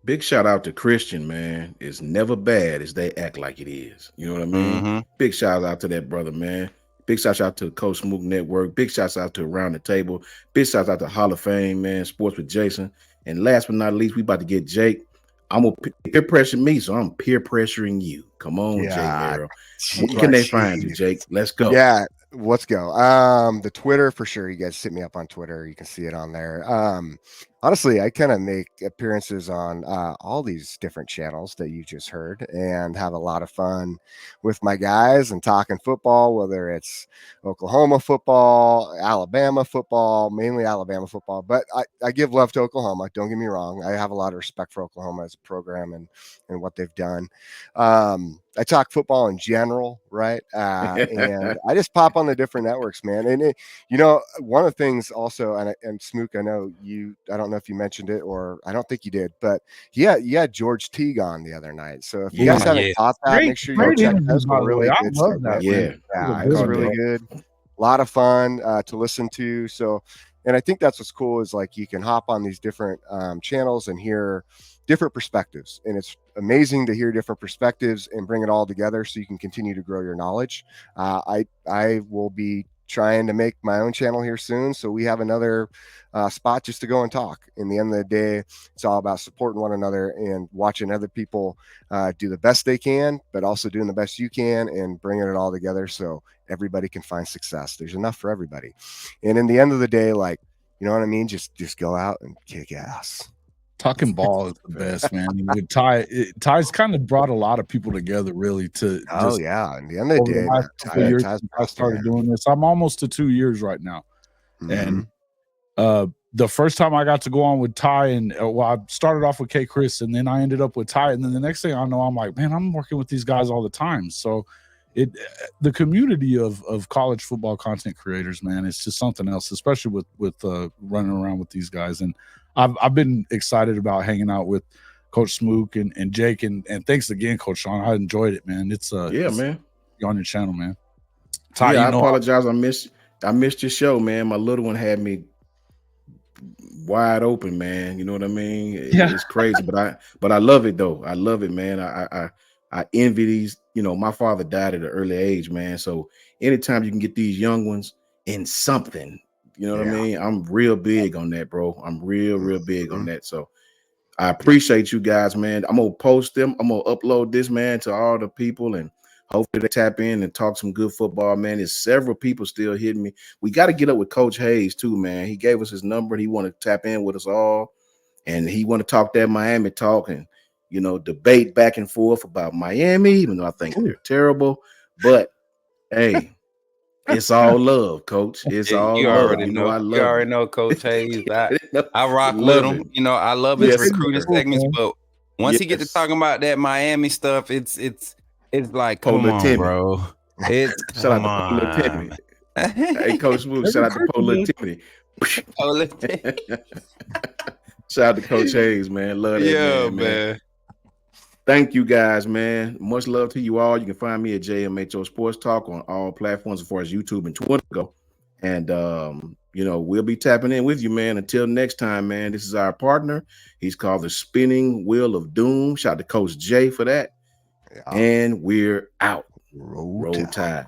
Big shout out to Christian, man. It's never bad as they act like it is. You know what I mean? Big shout out to that brother, man. Big shout out to Coach Smook Network. Big shout out to Around the Table. Big shout out to Hall of Fame, man. Sports with Jason. And last but not least, we about to get Jake. I'm gonna peer pressure me, so I'm peer pressuring you. Come on, Jake Merrill. Where can they find you, Jake? Let's go. Yeah, let's go. The Twitter for sure. You guys hit me up on Twitter. You can see it on there. Honestly, I kind of make appearances on all these different channels that you just heard and have a lot of fun with my guys and talking football, whether it's Oklahoma football, Alabama football, mainly Alabama football. But I give love to Oklahoma. Don't get me wrong. I have a lot of respect for Oklahoma as a program and what they've done. I talk football in general, right? And I just pop on the different networks, man. And one of the things also, and Smook, I know I don't know if you mentioned it or I don't think you did, but you had George Teague on the other night. So if you guys haven't caught that, make sure you go check those really good. I love that. Yeah, it was really good. A lot of fun to listen to. So, and I think that's what's cool is like you can hop on these different channels and hear different perspectives, and it's amazing to hear different perspectives and bring it all together so you can continue to grow your knowledge. I will be trying to make my own channel here soon, so we have another spot just to go and talk. In the end of the day, it's all about supporting one another and watching other people do the best they can, but also doing the best you can and bringing it all together so everybody can find success. There's enough for everybody. And in the end of the day, like, you know what I mean, just go out and kick ass. Talking ball is the best, man. With Ty, Ty's kind of brought a lot of people together, really. To Oh just yeah, in the end of the over the day, last man, couple of years Ty's since I brought started together. doing this. I'm almost to 2 years right now, and the first time I got to go on with Ty, and well, I started off with K Chris, and then I ended up with Ty, and then the next thing I know, I'm like, man, I'm working with these guys all the time. So the community of college football content creators, man, it's just something else, especially with running around with these guys. And I've been excited about hanging out with Coach Smook and Jake, and thanks again, Coach Sean. I enjoyed it, man. It's man. On your channel, man. Ty, I apologize. I missed your show, man. My little one had me wide open, man. You know what I mean? It's crazy, but I love it though. I love it, man. I envy these. You know, my father died at an early age, man. So anytime you can get these young ones in something, you know what I mean? I'm real big on that, bro. I'm real big on that. So I appreciate you guys, man. I'm gonna post them. I'm gonna upload this, man, to all the people, and hopefully they tap in and talk some good football, man. There's several people still hitting me. We got to get up with Coach Hayes too, man. He gave us his number. He want to tap in with us all, and he want to talk that Miami talk and, you know, debate back and forth about Miami, even though I think they're terrible. But hey, it's all love, Coach. It's all you love. already You know, I love you already know Coach Hayes. I rock with love him. him. You know, I love his Yes, recruiting sir. segments, but once he get to Yes. talking about that Miami stuff, it's like, Polo come on, Timmy. bro. It's Shout come out to Polo Timmy. on. Hey, Coach Smoot, shout out to Polo Timmy. Polo Timmy. Shout out to Coach Hayes, man. Love that man. Thank you guys, man. Much love to you all. You can find me at JMHO Sports Talk on all platforms as far as YouTube and Twitter go. And you know, we'll be tapping in with you, man. Until next time, man. This is our partner. He's called the Spinning Wheel of Doom. Shout out to Coach J for that. And we're out. Roll Tide.